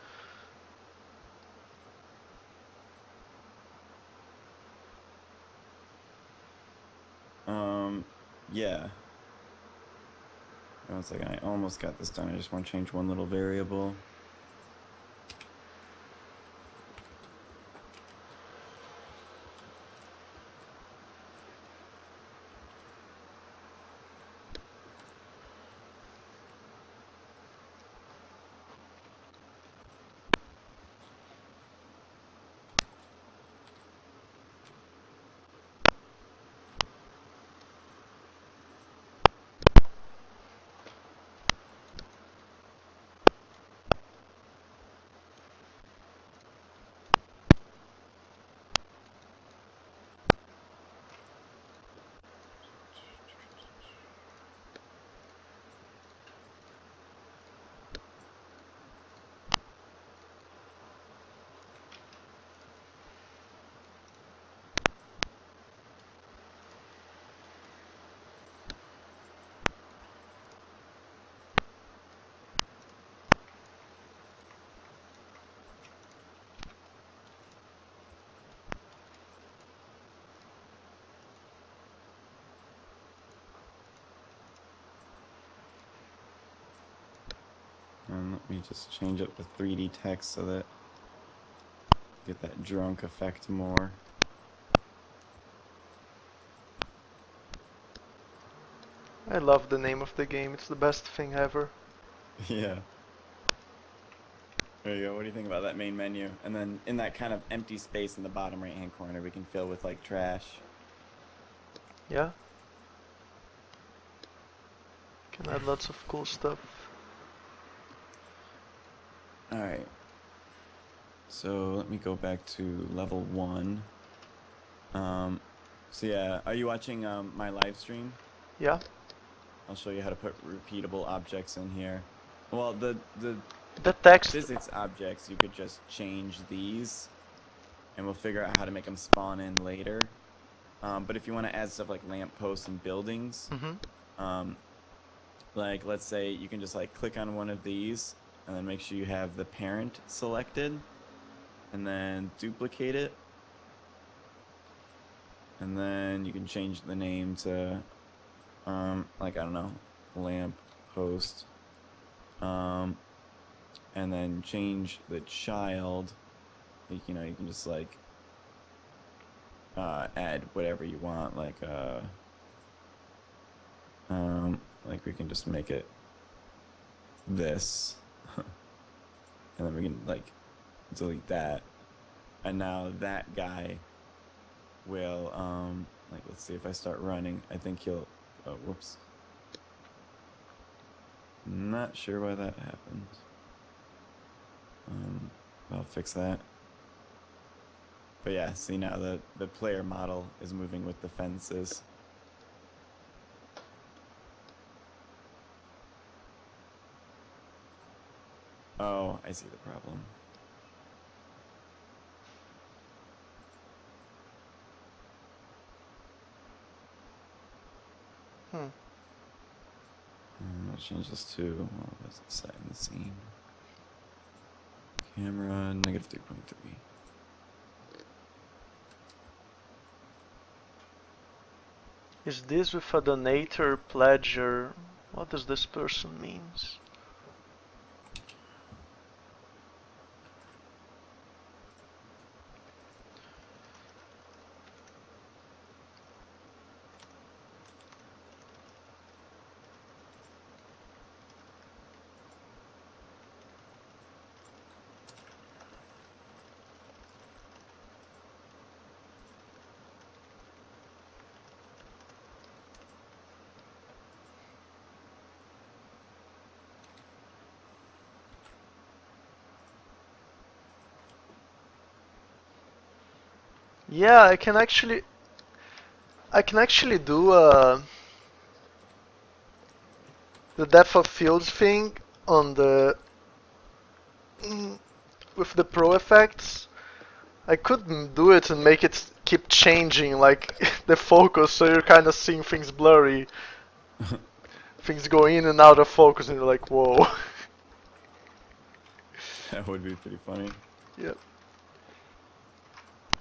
Yeah. One second, I almost got this done. I just want to change one little variable. Let me just change up the 3D text so that get that drunk effect more. I love the name of the game. It's the best thing ever. Yeah. There you go. What do you think about that main menu? And then in that kind of empty space in the bottom right-hand corner, we can fill with like trash. Yeah. Can add lots of cool stuff. All right. So let me go back to level 1. So yeah, are you watching my live stream? Yeah. I'll show you how to put repeatable objects in here. Well, the The text. physics objects, you could just change these, and we'll figure out how to make them spawn in later. But if you want to add stuff like lampposts and buildings, like let's say you can just like click on one of these, and then make sure you have the parent selected, and then duplicate it. And then you can change the name to, like, I don't know, lamp post. And then change the child. You know, you can just like add whatever you want. Like we can just make it this, and then we can like delete that. And now that guy will like, let's see if I start running. I think he'll, oh, whoops. Not sure why that happened. I'll fix that. But yeah, see now the player model is moving with the fences. Oh, I see the problem. I'll change this to, what was it set in the scene? Camera, negative 3.3. Is this with a donator, pledger? What does this person means? Yeah, I can actually do the depth of field thing on the with the pro effects. I could do it and make it keep changing like the focus, so you're kind of seeing things blurry. Things go in and out of focus, and you're like, whoa. That would be pretty funny. Yep.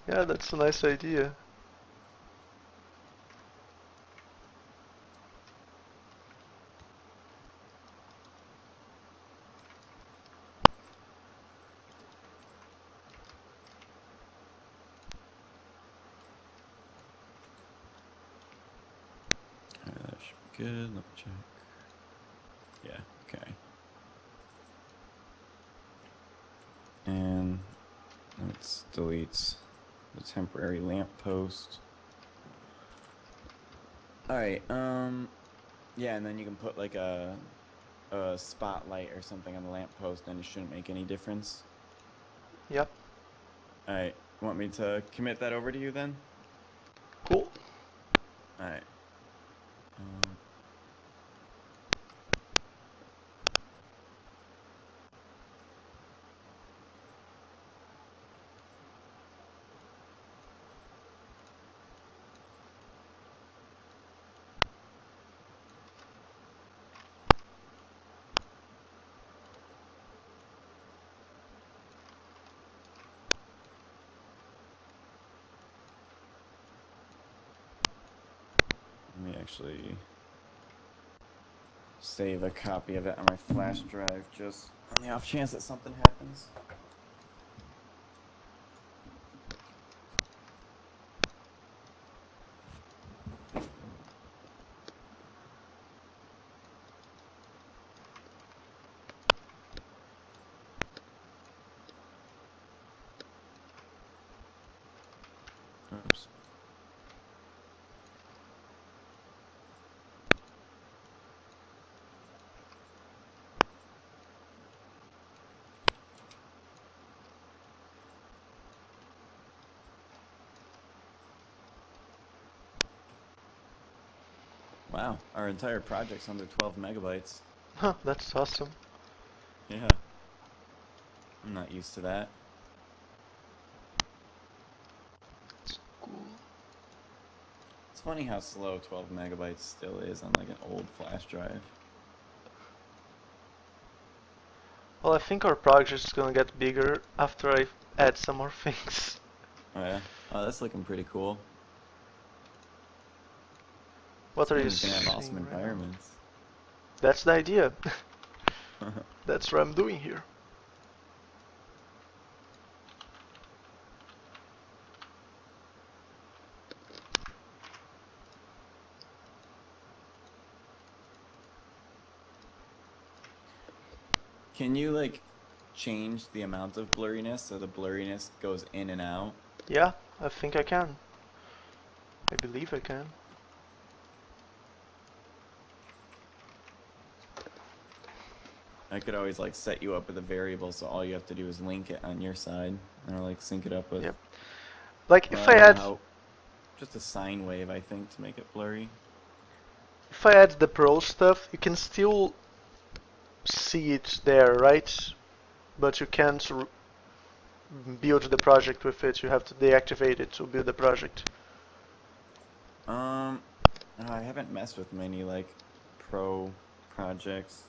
Yeah, that's a nice idea. Alright, that should be good. Let me check. Yeah, okay. And it deletes the temporary lamppost. Alright, yeah, and then you can put like a spotlight or something on the lamppost, and it shouldn't make any difference. Yep. Alright, want me to commit that over to you then? Cool. Alright. Let me actually save a copy of it on my flash drive just On the off chance that something happens. Oops. Wow, our entire project's under 12 megabytes. Huh, that's awesome. Yeah. I'm not used to that. That's cool. It's funny how slow 12 megabytes still is on like an old flash drive. Well, I think our project is gonna get bigger after I add some more things. Oh yeah? Oh, that's looking pretty cool. What This are you game's gonna have awesome seeing right now? environments. That's the idea. That's what I'm doing here. Can you like change the amount of blurriness so the blurriness goes in and out? Yeah, I think I can. I believe I can. I could always like set you up with a variable so all you have to do is link it on your side or like sync it up with. Yep. Like Well, if I I don't know add how. Just a sine wave, I think, to make it blurry. the pro stuff, you can still see it there, right? But you can't build the project with it. You have to deactivate it to build the project. I haven't messed with many like pro projects.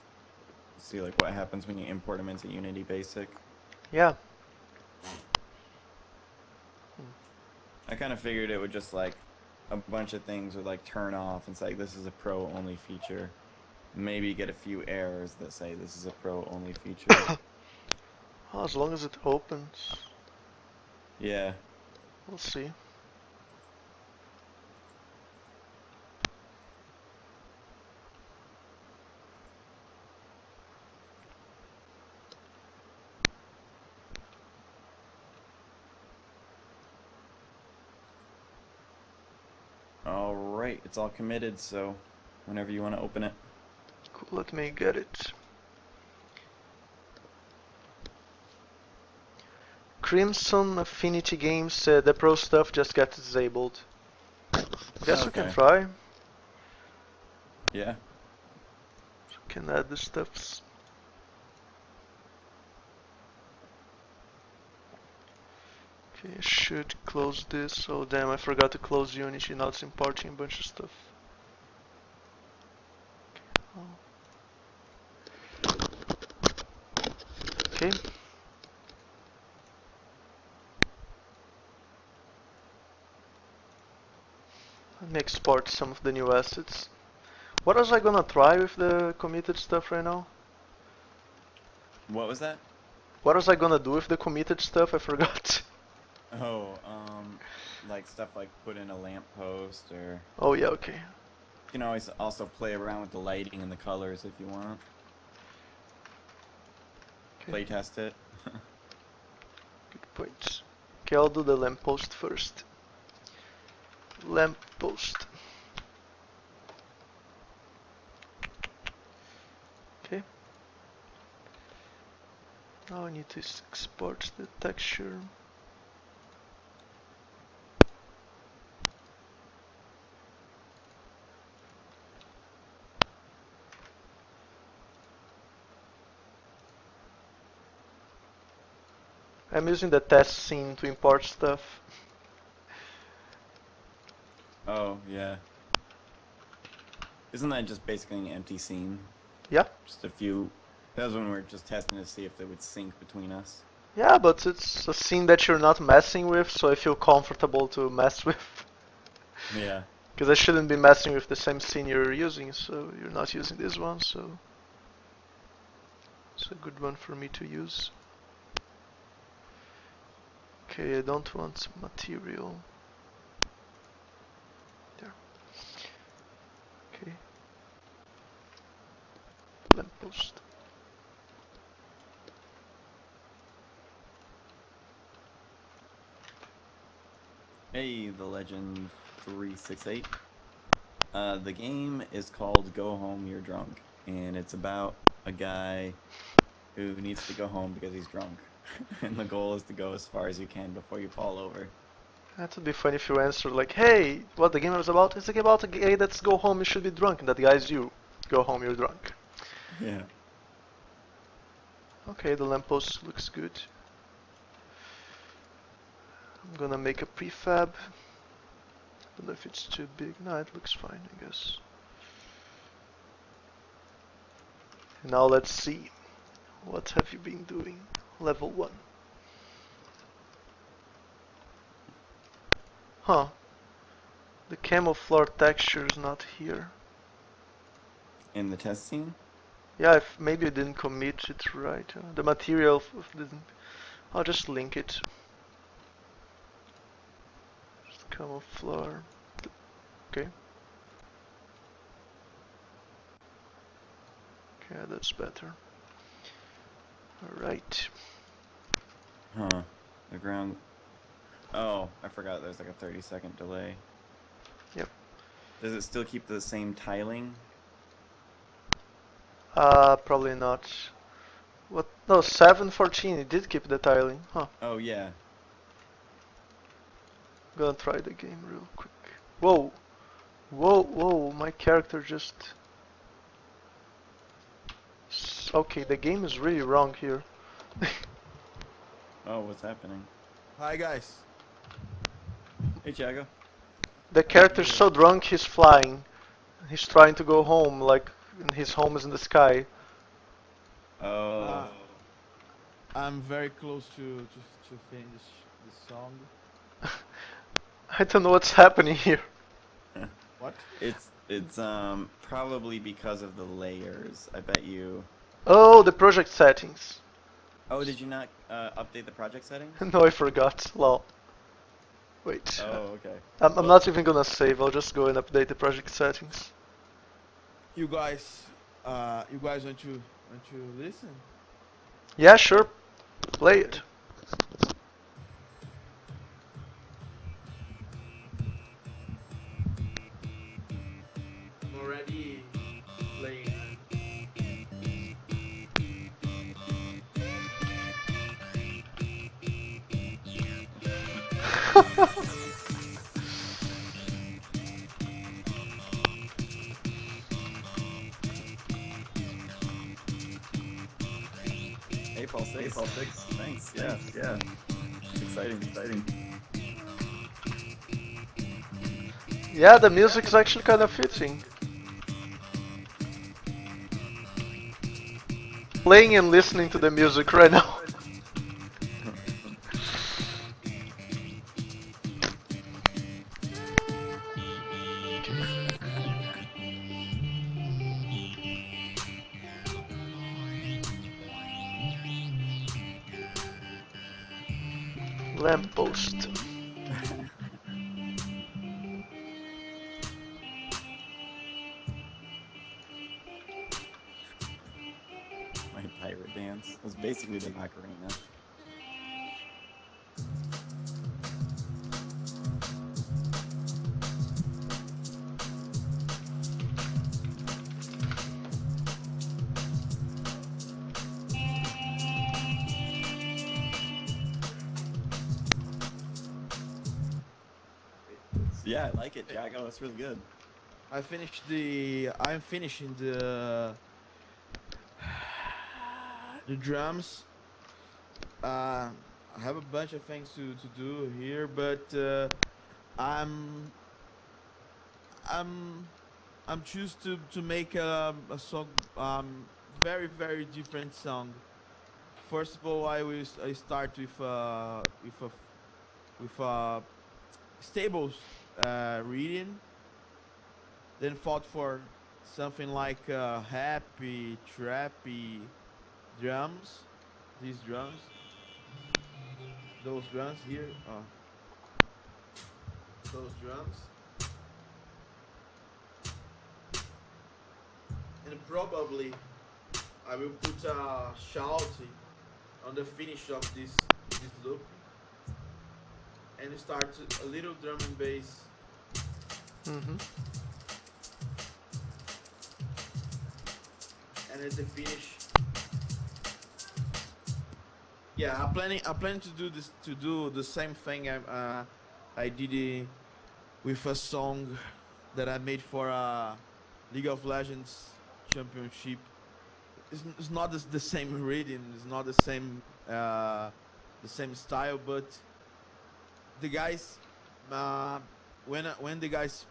See like what happens when you import them into Unity Basic. Yeah. I kind of figured it would just like a bunch of things would like turn off and say this is a pro only feature. Maybe get a few errors that say this is a pro only feature. Well, as long as it opens, Yeah. we'll see. All right, it's all committed, so whenever you want to open it. Cool, let me get it. Crimson Affinity Games said the pro stuff just got disabled. I guess we can Okay. try. Yeah. Can add the stuffs. Okay, I should close this. Oh damn, I forgot to close Unity. Now it's importing a bunch of stuff. Okay. Let me export some of the new assets. What was I gonna try with the committed stuff right now? What was that? What was I gonna do with the committed stuff? I forgot. Oh, like stuff like put in a lamppost or Oh yeah, okay. you can always also play around with the lighting and the colors if you want. Okay, Play test it. good point. Okay, I'll do the lamppost first. Lamppost. Okay. Now I need to export the texture. I'm using the test scene to import stuff. Oh, yeah. Isn't that just basically an empty scene? Yeah. Just a few. That was when we were just testing to see if they would sync between us. Yeah, but it's a scene that you're not messing with, so I feel comfortable to mess with. Yeah. Because I shouldn't be messing with the same scene you're using, so you're not using this one, so... It's a good one for me to use. Okay, I don't want material. There. Okay. Lamppost. Hey, the Legend 368. The game is called Go Home, You're Drunk, and it's about a guy who needs to go home because he's drunk. And the goal is to go as far as you can before you fall over. That would be funny if you answered like, hey, what the game was about? It's like about a guy that's go home, you should be drunk, and that guy's you. Go home, you're drunk. Yeah. Okay, the lamppost looks good. I'm gonna make a prefab. Don't know if it's too big. No, it looks fine, I guess. Now let's see. What have you been doing? Level 1. Huh. The camouflage texture is not here. In the test scene? Yeah, if maybe I didn't commit it right. The material didn't. I'll just link it. Just camouflage. Okay. Okay, that's better. Alright. Huh. The ground. Oh, I forgot there's like a 30-second delay. Yep. Does it still keep the same tiling? Probably not. What? No, 714. It did keep the tiling. Huh. Oh, yeah. Gonna try the game real quick. Whoa. Whoa, whoa, my character just... Okay, the game is really wrong here. Oh, what's happening? Hi guys. Hey, Thiago. The character's so drunk he's flying. He's trying to go home, like his home is in the sky. Oh. I'm very close to finish the song. I don't know what's happening here. What? It's probably because of the layers. I bet you. Oh, the project settings. Oh, did you not update the project settings? No, I forgot. Lol. Wait. Oh, okay. I'm Well, not even gonna save. I'll just go and update the project settings. You guys want to listen? Yeah, sure. Play it. I'm already playing. April 6th. April 6th. Thanks. Yeah. Yeah. Exciting. Exciting. Yeah, the music's actually kind of fitting. Playing and listening to the music right now. Lamppost. My pirate dance was basically the Macarena. Yeah, I like it, Jago. That's really good. I'm finishing the drums. I have a bunch of things to do here, but I'm I'm I'm choose to make a song very different song. First of all, I start with stables reading, then fought for something like happy, trappy, drums, these drums, those drums here, those drums, and probably I will put a shout on the finish of this loop and start a little drum and bass. Mm-hmm. And at the finish, yeah, I'm planning to do this, to do the same thing I did with a song that I made for a League of Legends championship. It's not the same rhythm, it's not the same style, but the guys, when the guys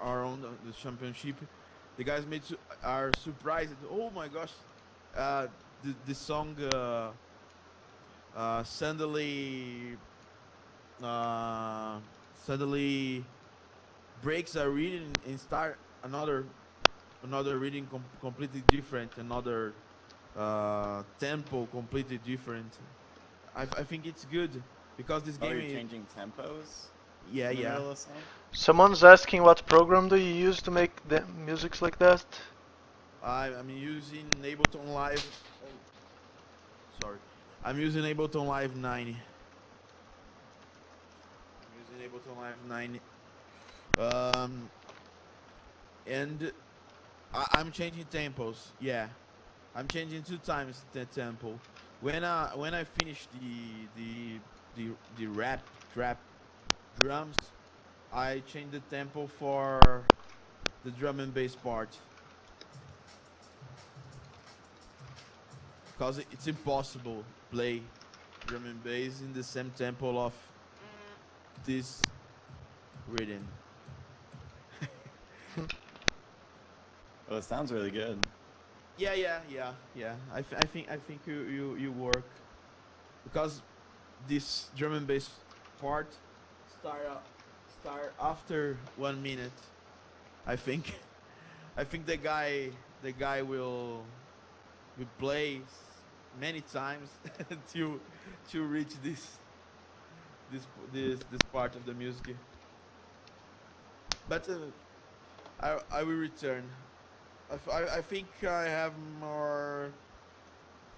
are on the championship, the guys are surprised. Oh my gosh, the song suddenly uh, suddenly breaks a reading and start another reading completely different, another tempo completely different. I think it's good because this Oh, game you're is, changing tempos yeah, in the yeah. middle of the song? Someone's asking what program do you use to make the musics like that? I'm using Ableton Live. Oh, sorry. I'm using Ableton Live 9. I'm using Ableton Live 9. Um, and I'm changing tempos. Yeah, I'm changing 2 times the tempo. When I finish the rap trap drums, I change the tempo for the drum and bass part because it's impossible play drum and bass in the same tempo of this rhythm. Well, it sounds really good. Yeah. I think you work because this drum and bass part start start after 1 minute. I think I think the guy will play many times to reach this part of the music. But I will return. I think I have more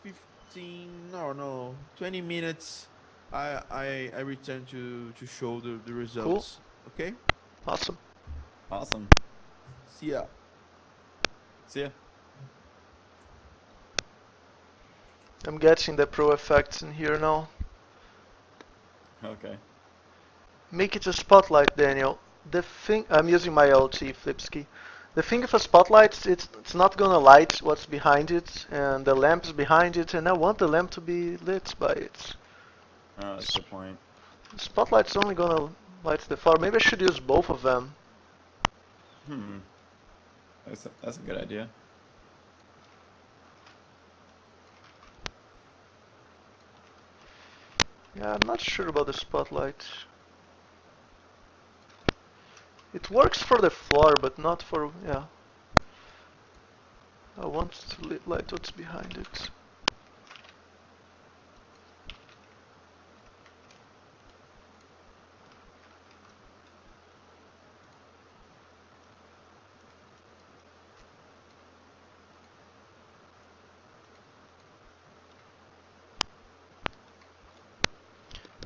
15, no, 20 minutes. I return to show the Cool. results. Okay? Awesome. Awesome. See ya. See ya. I'm getting the pro effects in here now. Okay. Make it a spotlight, Daniel. The thing I'm using my LT Flipski. The thing with a spotlight, it's not gonna light what's behind it, and the lamp is behind it, and I want the lamp to be lit by it. Oh, that's a good point. The spotlight's only gonna light the far. Maybe I should use both of them. Hmm. That's a good idea. Yeah, I'm not sure about the spotlight. It works for the floor, but not for, yeah. I want to light what's behind it.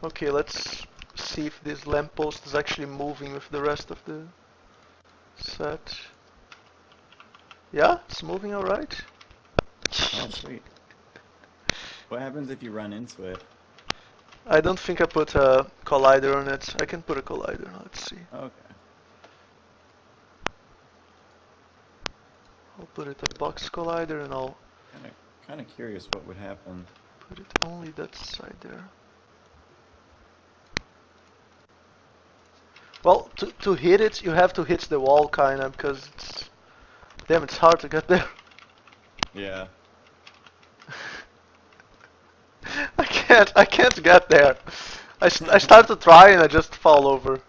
Okay, let's see if this lamppost is actually moving with the rest of the set. Yeah, it's moving alright. Oh, sweet. What happens if you run into it? I don't think I put a collider on it. I can put a collider. Let's see. Okay. I'll put it a box collider and I'll Kind of curious what would happen. put it only that side there. Well, to hit it, you have to hit the wall kinda because it's damn, it's hard to get there. Yeah. I can't get there. I start to try and I just fall over.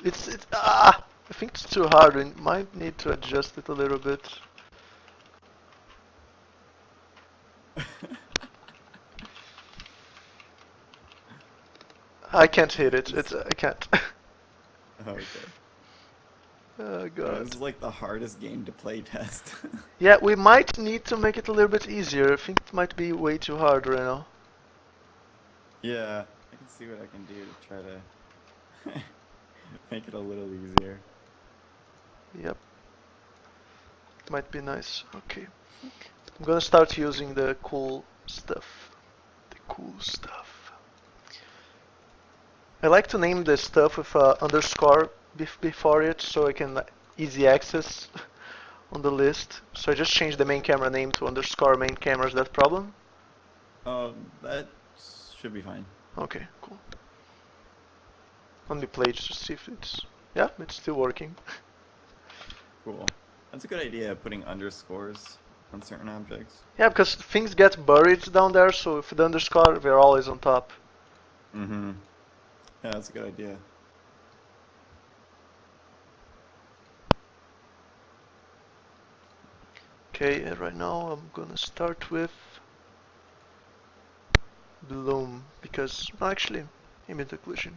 I think it's too hard. We might need to adjust it a little bit. I can't hit it. I can't. Okay. Oh This god. is like the hardest game to play test. Yeah, we might need to make it a little bit easier. I think it might be way too hard right now. Yeah, I can see what I can do to try to make it a little easier. Yep. Might be nice. Okay. I'm gonna start using the cool stuff. The cool stuff. I like to name the stuff with a underscore before it so I can easy access on the list. So I just changed the main camera name to underscore main camera. Is that problem? That should be fine. Okay, cool. Let me play it to see if it's... Yeah, it's still working. Cool. That's a good idea, putting underscores on certain objects. Yeah, because things get buried down there, so if the underscore, they're always on top. Mm-hmm. Yeah, that's a good idea. Okay, right now I'm gonna start with Bloom, because actually, ambient occlusion.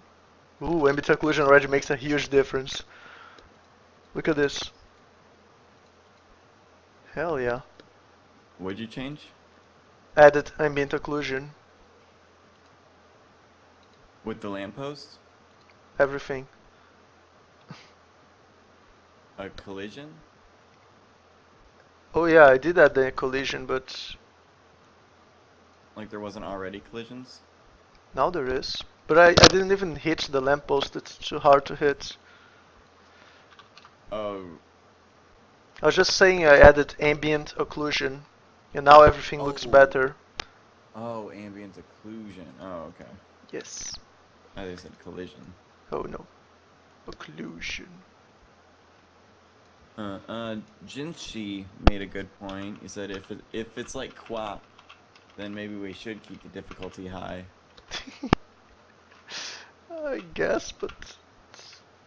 Ooh, ambient occlusion already makes a huge difference. Look at this. Hell yeah. What'd you change? Added ambient occlusion. With the lamppost? Everything. A collision? Oh yeah, I did add the collision, but Like there wasn't already collisions? now there is. But I didn't even hit the lamppost, it's too hard to hit. Oh. I was just saying I added ambient occlusion, and now everything looks Oh. better. Oh, ambient occlusion. Oh, okay. Yes. I thought you said collision. Oh no. Occlusion. Jinshi made a good point. He said if it's like QWOP, then maybe we should keep the difficulty high. I guess, but...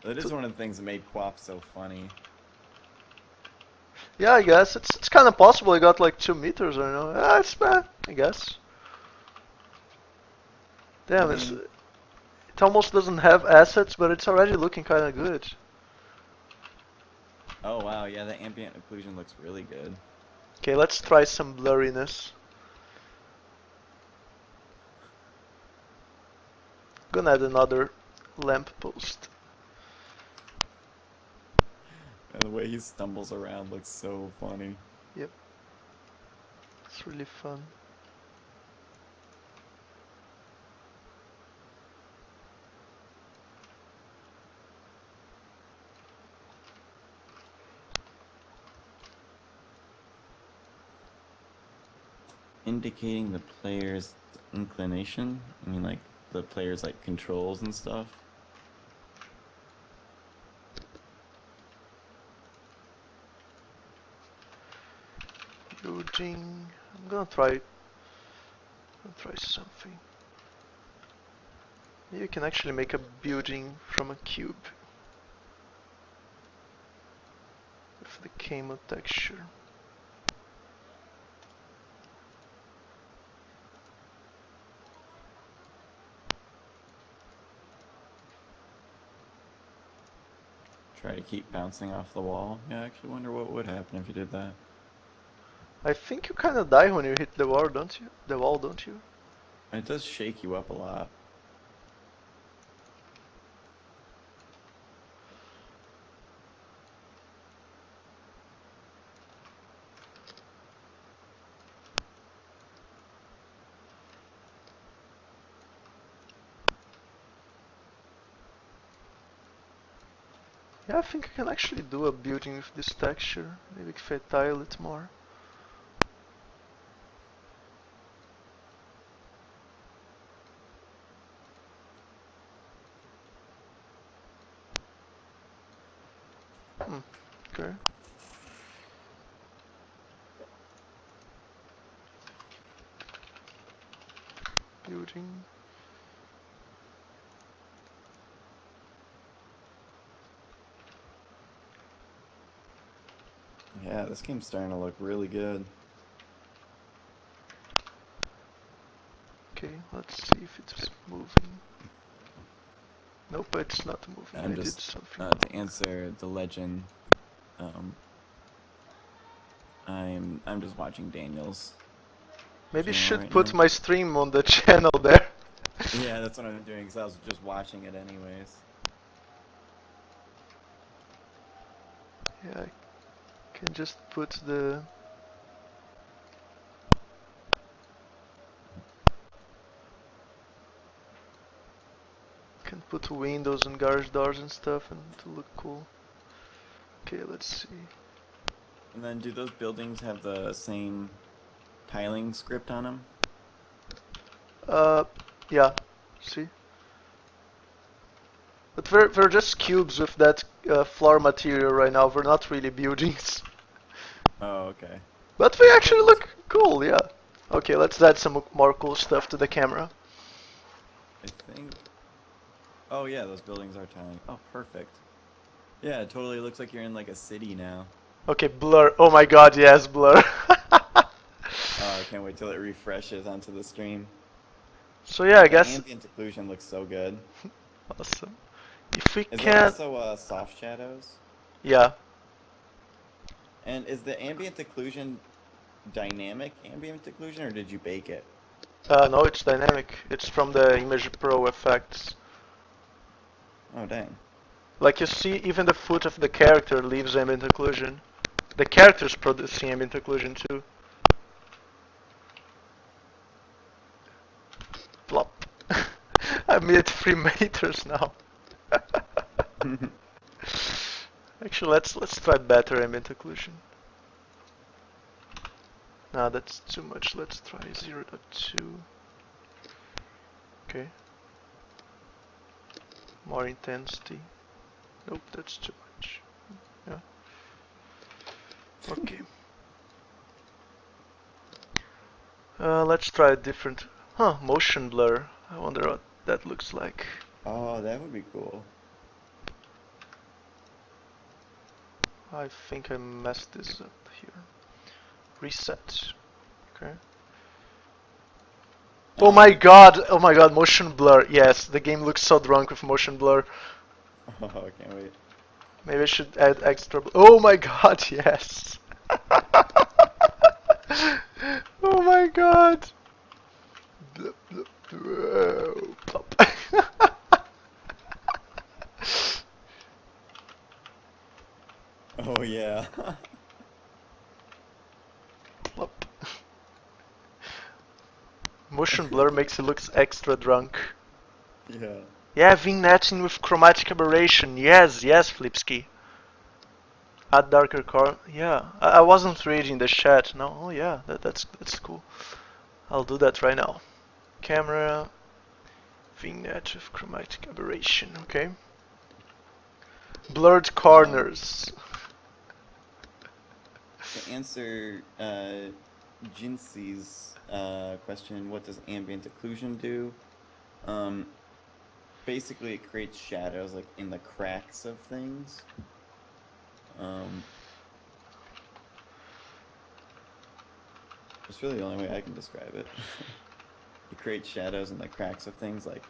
That is one of the things that made QWOP so funny. Yeah, I guess. It's kind of possible I got like 2 meters, I don't know. Ah, it's bad, I guess. Damn, I it mean, almost doesn't have assets, but it's already looking kind of good. oh wow, yeah, the ambient occlusion looks really good. Okay, let's try some blurriness. Gonna add another lamp post. And the way he stumbles around looks so funny. Yep. It's really fun. Indicating the player's inclination. I mean, like the player's like controls and stuff. Building. I'm gonna try something. You can actually make a building from a cube with the camo texture. Try to keep bouncing off the wall. Yeah, I actually wonder what would happen if you did that. I think you kind of die when you hit the wall, don't you? The wall, don't you? And it does shake you up a lot. Yeah, I think I can actually do a building with this texture. Maybe if I tile it more. Okay. Building. Yeah, this game's starting to look really good. Okay, let's see if it's moving. Nope, it's not moving. I'm I did just something. to answer the legend. I'm just watching Daniel's Maybe channel should right put now. my stream on the channel there. Yeah, that's what I'm doing because I was just watching it anyways. Yeah, I can just put the... Can put windows and garage doors and stuff and to look cool. Okay, let's see. And then do those buildings have the same tiling script on them? Yeah, see? But we're just cubes with that floor material right now. We're not really buildings. Oh, okay. But we I thought actually those, look cool, yeah. Okay, let's add some more cool stuff to the camera. I think. Oh yeah, those buildings are tiling. Oh, perfect. Yeah, it totally looks like you're in like a city now. Okay, blur. Oh my god, yes, blur. Oh, I can't wait till it refreshes onto the stream. So yeah, I The guess... ambient occlusion looks so good. Awesome. If we Is that can... also soft shadows? Yeah. And is the ambient occlusion dynamic ambient occlusion, or did you bake it? No, it's dynamic. It's from the Image Pro effects. Oh, dang. Like you see, even the foot of the character leaves ambient occlusion. The character's producing ambient occlusion too. Plop. I'm at 3 meters now. Actually, let's try better ambient occlusion. Nah, that's too much. Let's try 0.2. Okay. More intensity. Nope, that's too much. Yeah. Okay. Let's try a different... Huh, motion blur. I wonder what that looks like. Oh, that would be cool. I think I messed this up here. Reset. Okay. Oh my god! Oh my god, motion blur. Yes, the game looks so drunk with motion blur. Oh, I can't wait. Maybe I should add extra... Oh my god, yes! Oh my god! Blup, blup, whoa, plop. Oh, yeah. Plop. Motion blur makes it look extra drunk. Yeah. Yeah, vignetting with chromatic aberration. Yes, yes, Flipsky. Add darker color. Yeah, I wasn't reading the chat. No, oh yeah, that's cool. I'll do that right now. Camera, vignette with chromatic aberration. Okay. Blurred corners. To answer Jincy's question, what does ambient occlusion do? Basically, it creates shadows like in the cracks of things. It's really the only way I can describe it. It creates shadows in the cracks of things, like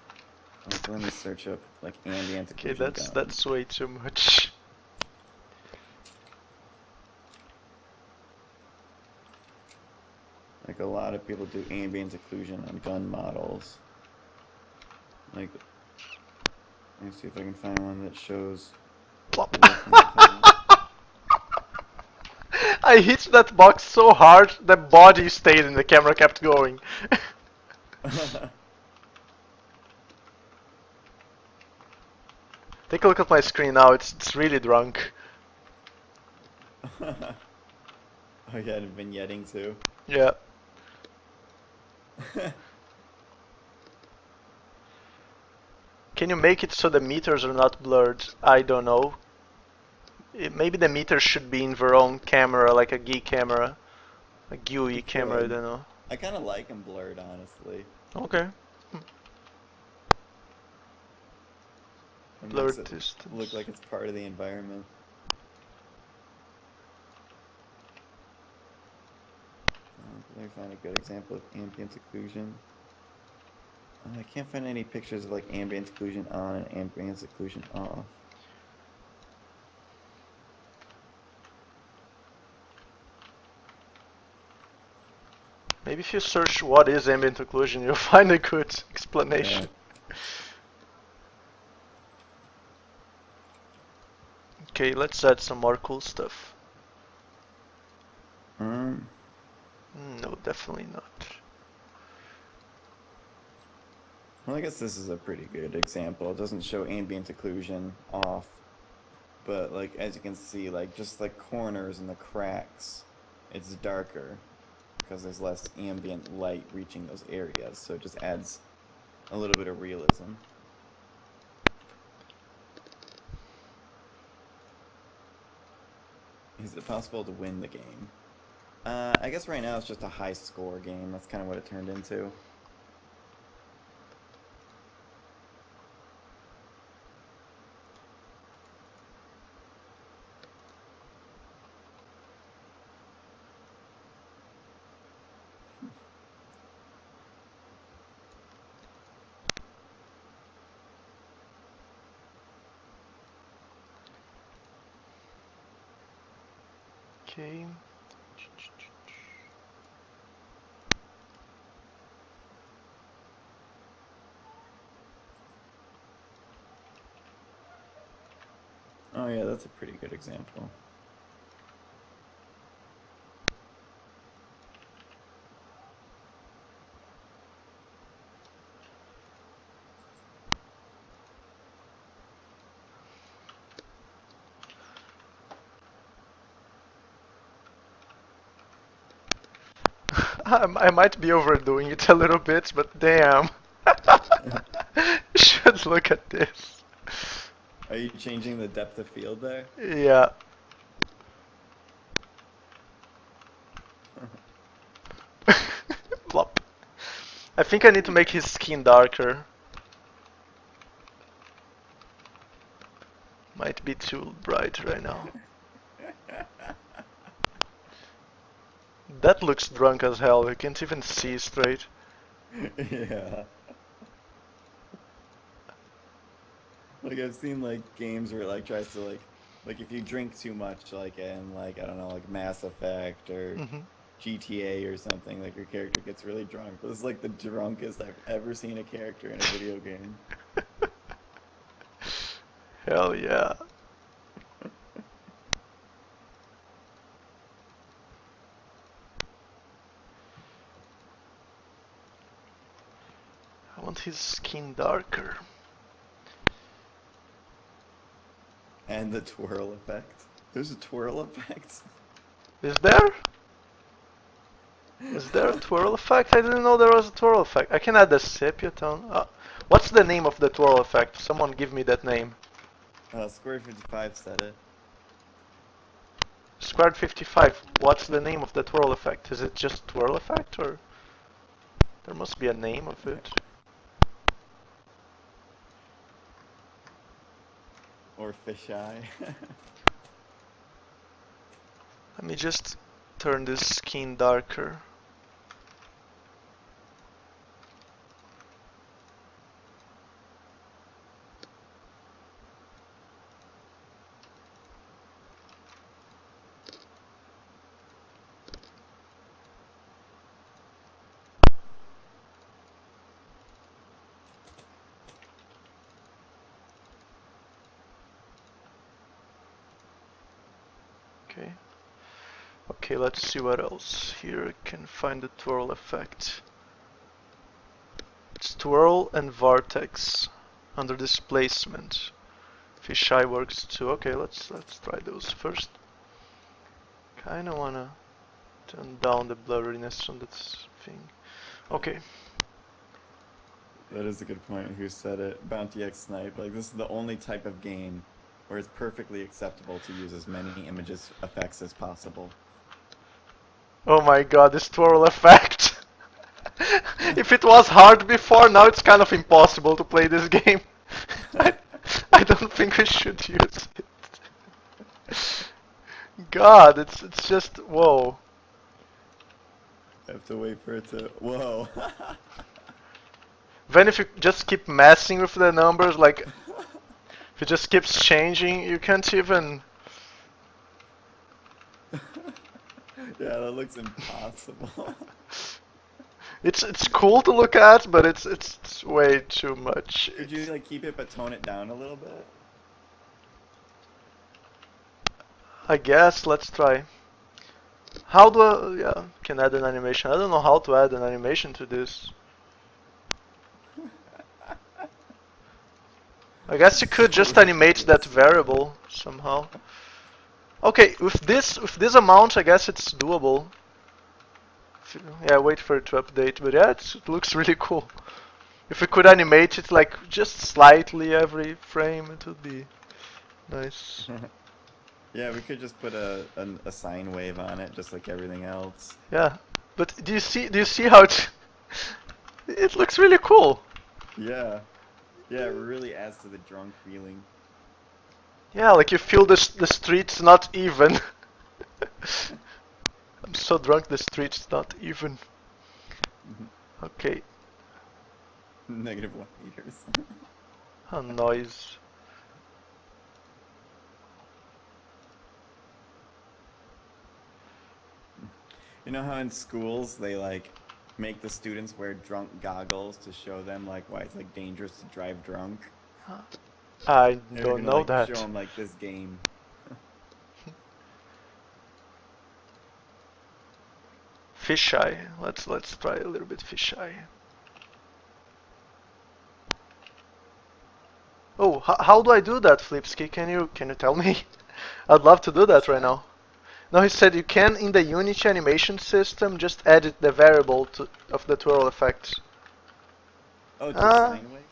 let me search up like ambient Okay, occlusion gun. that's way too much. Like a lot of people do ambient occlusion on gun models. Like, let me see if I can find one that shows. Plop. I hit that box so hard, the body stayed and the camera kept going. Take a look at my screen now, it's really drunk. Oh yeah, and vignetting too. Yeah. Can you make it so the meters are not blurred? I don't know. Maybe the meters should be in their own camera, like a GUI camera. A GUI camera, I don't know. I kind of like them blurred, honestly. Okay. It makes Blurred it distance. look like it's part of the environment. Let me find a good example of ambient occlusion. I can't find any pictures of like ambient occlusion on and ambient occlusion off. Maybe if you search what is ambient occlusion, you'll find a good explanation. Yeah. Okay, let's add some more cool stuff. No, definitely not. Well, I guess this is a pretty good example. It doesn't show ambient occlusion off, but like as you can see, like just the corners and the cracks, it's darker because there's less ambient light reaching those areas. So it just adds a little bit of realism. Is it possible to win the game? I guess right now it's just a high score game. That's kind of what it turned into. Okay. Oh yeah, that's a pretty good example. I might be overdoing it a little bit, but damn. You should look at this. Are you changing the depth of field there? Yeah. Plop. I think I need to make his skin darker. Might be too bright right now. That looks drunk as hell. You can't even see straight. Yeah. Like I've seen like games where it like tries to like if you drink too much like in like I don't know like Mass Effect or Hmm. GTA or something like your character gets really drunk. This is like the drunkest I've ever seen a character in a video game. Hell yeah. I want his skin darker. And the twirl effect. There's a twirl effect. Is there? Is there a twirl effect? I didn't know there was a twirl effect. I can add the sepia tone. What's the name of the twirl effect? Someone give me that name. Square 55 said it. Squared 55. What's the name of the twirl effect? Is it just twirl effect or there must be a name of it? Or fisheye. Let me just turn this skin darker. Okay. Okay, let's see what else. Here I can find the twirl effect. It's twirl and vortex under displacement. Fisheye works too. Okay, let's try those first. Kinda wanna turn down the blurriness on this thing. Okay. That is a good point. Who said it? Bounty X Snipe. Like this is the only type of game where it's perfectly acceptable to use as many images effects as possible. Oh my god, this twirl effect. If it was hard before, now it's kind of impossible to play this game. I don't think we should use it. God, it's just whoa. I have to wait for it to. Whoa. Then if you just keep messing with the numbers, like if it just keeps changing, you can't even. Yeah, that looks impossible. It's cool to look at, but it's way too much. Could you like keep it but tone it down a little bit? I guess let's try. How do I? Yeah, can add an animation. I don't know how to add an animation to this. I guess you could So just animate that ridiculous. variable somehow. Okay, with this amount, I guess it's doable. Yeah, wait for it to update, but yeah, it looks really cool. If we could animate it like just slightly every frame, it would be nice. Yeah, we could just put a sine wave on it, just like everything else. Yeah, but do you see how it looks really cool? Yeah, yeah, it really adds to the drunk feeling. Yeah, like you feel the streets not even. I'm so drunk the streets not even. Okay, -1 meters. a noise. You know how in schools they like make the students wear drunk goggles to show them like why it's like dangerous to drive drunk? I They're don't gonna know like show that. them like this game. Fisheye. Let's try a little bit fisheye. Oh, how do I do that, Flipsky? Can you tell me? I'd love to do that right Fisheye? now. No, he said you can in the Unity animation system just edit the variable of the twirl effects. Oh, to a Uh, sine wave?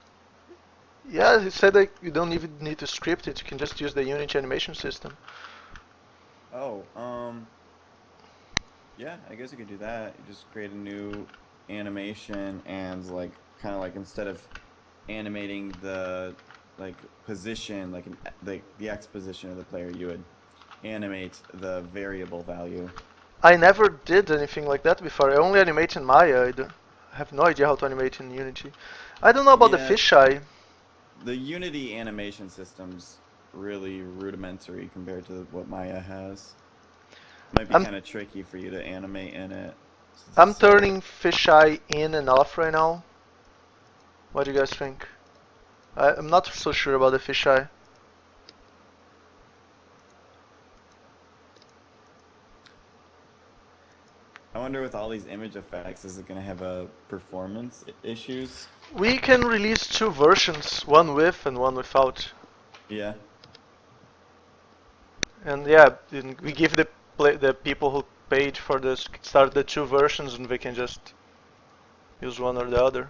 yeah, he said that you don't even need to script it. You can just use the Unity animation system. Oh, yeah, I guess you could do that. You just create a new animation and like kind of like instead of animating the like position, like the X position of the player, you would animate the variable value. I never did anything like that before. I only animate in Maya. I have no idea how to animate in Unity. I don't know about the Yeah, fisheye. the Unity animation system's really rudimentary compared to what Maya has. Might be I'm kind of tricky for you to animate in it since I'm it's so. turning fisheye in and off right now. What do you guys think? I'm not so sure about the fisheye. I wonder with all these image effects, is it gonna have a performance issues? We can release two versions, one with and one without. Yeah. And yeah, we give the people who paid for this Kickstarter the two versions, and they can just use one or the other.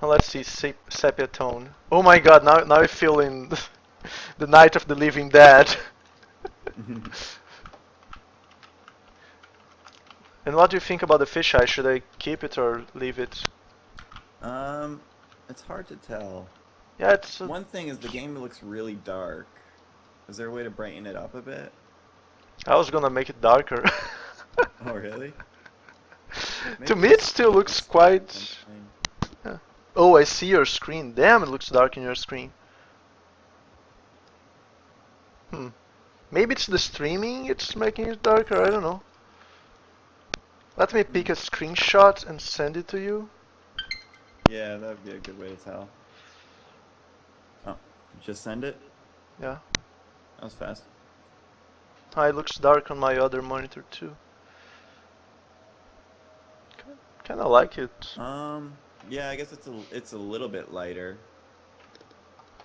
Well, let's see, sepia tone. Oh my god, now I feel in the Night of the Living Dead. And what do you think about the fisheye? Should I keep it or leave it? Um, it's hard to tell. Yeah, it's. One thing is the game looks really dark. Is there a way to brighten it up a bit? I was gonna make it darker. Oh, really? To Maybe me, it just still keep looks it smooth or quite. something. Yeah. Oh, I see your screen. Damn, it looks dark in your screen. Hmm. Maybe it's the streaming it's making it darker. I don't know. Let me pick a screenshot and send it to you. Yeah, that would be a good way to tell. Oh, just send it? Yeah. That was fast. Ah, it looks dark on my other monitor too. Kinda like it. Yeah, I guess it's a little bit lighter.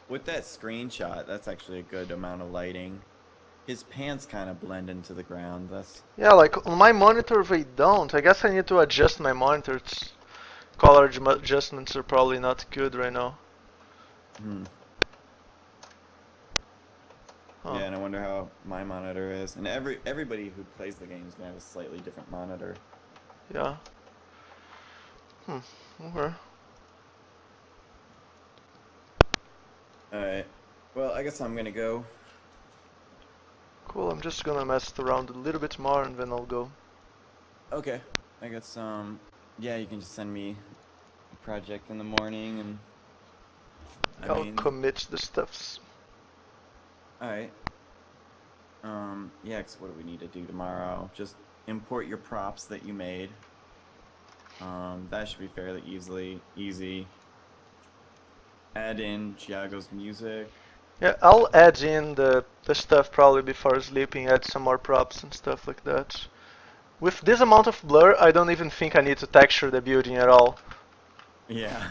With that screenshot, that's actually a good amount of lighting. His pants kind of blend into the ground. That's Yeah, like on my monitor they don't. I guess I need to adjust my monitor. Color adjustments are probably not good right now. hmm. Huh. Yeah, and I wonder how my monitor is. And everybody who plays the game is gonna have a slightly different monitor. Yeah. Okay. All right. Well, I guess I'm gonna go. Cool, I'm just gonna mess around a little bit more and then I'll go. Okay. I guess yeah, you can just send me project in the morning, and I'll commit the stuffs. all right. Yeah, 'cause what do we need to do tomorrow? Just import your props that you made. That should be fairly easy. Add in Giago's music. Yeah, I'll add in the stuff probably before sleeping, add some more props and stuff like that. With this amount of blur, I don't even think I need to texture the building at all. Yeah.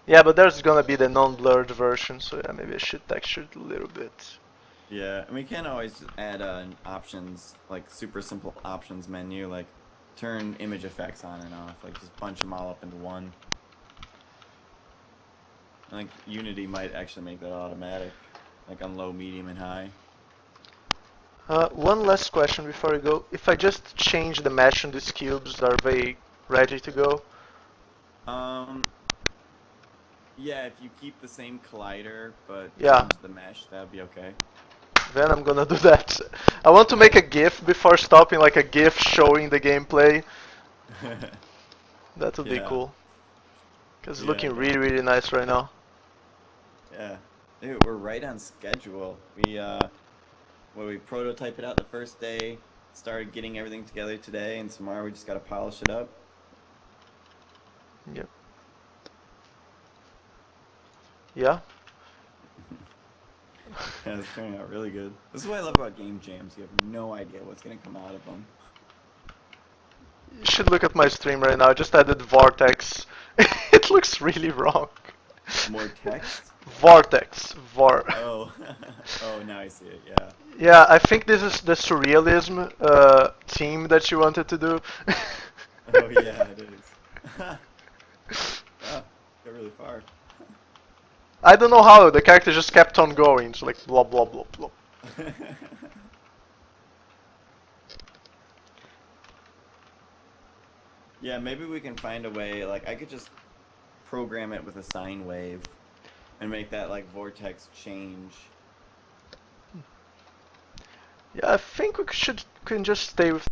Yeah, but there's gonna be the non-blurred version, so yeah, maybe I should texture it a little bit. Yeah, and we can always just add options, like super simple options menu, like turn image effects on and off, like just bunch them all up into one. I think Unity might actually make that automatic, like on low, medium, and high. One last question before we go. If I just change the mesh on these cubes, are they ready to go? Yeah, if you keep the same collider, but Yeah. change the mesh, that'd be okay. Then I'm gonna do that. I want to make a GIF before stopping, like a GIF showing the gameplay. That would be Yeah. cool. Because it's Yeah, looking that- really nice right now. Yeah. Dude, we're right on schedule. We prototype it out the first day, started getting everything together today, and tomorrow we just gotta polish it up. Yep. Yeah. Yeah, it's turning out really good. This is what I love about game jams. You have no idea what's gonna come out of them. You should look at my stream right now. I just added Vortex. It looks really wrong. More text? Vortex. Oh. Oh, now I see it, yeah. Yeah, I think this is the surrealism theme that you wanted to do. Oh, yeah, it is. Wow, got really far. I don't know how, the character just kept on going. It's like blah blah blah blah. Yeah, maybe we can find a way, like, I could just program it with a sine wave and make that, like, vortex change. Yeah, I think we can just stay with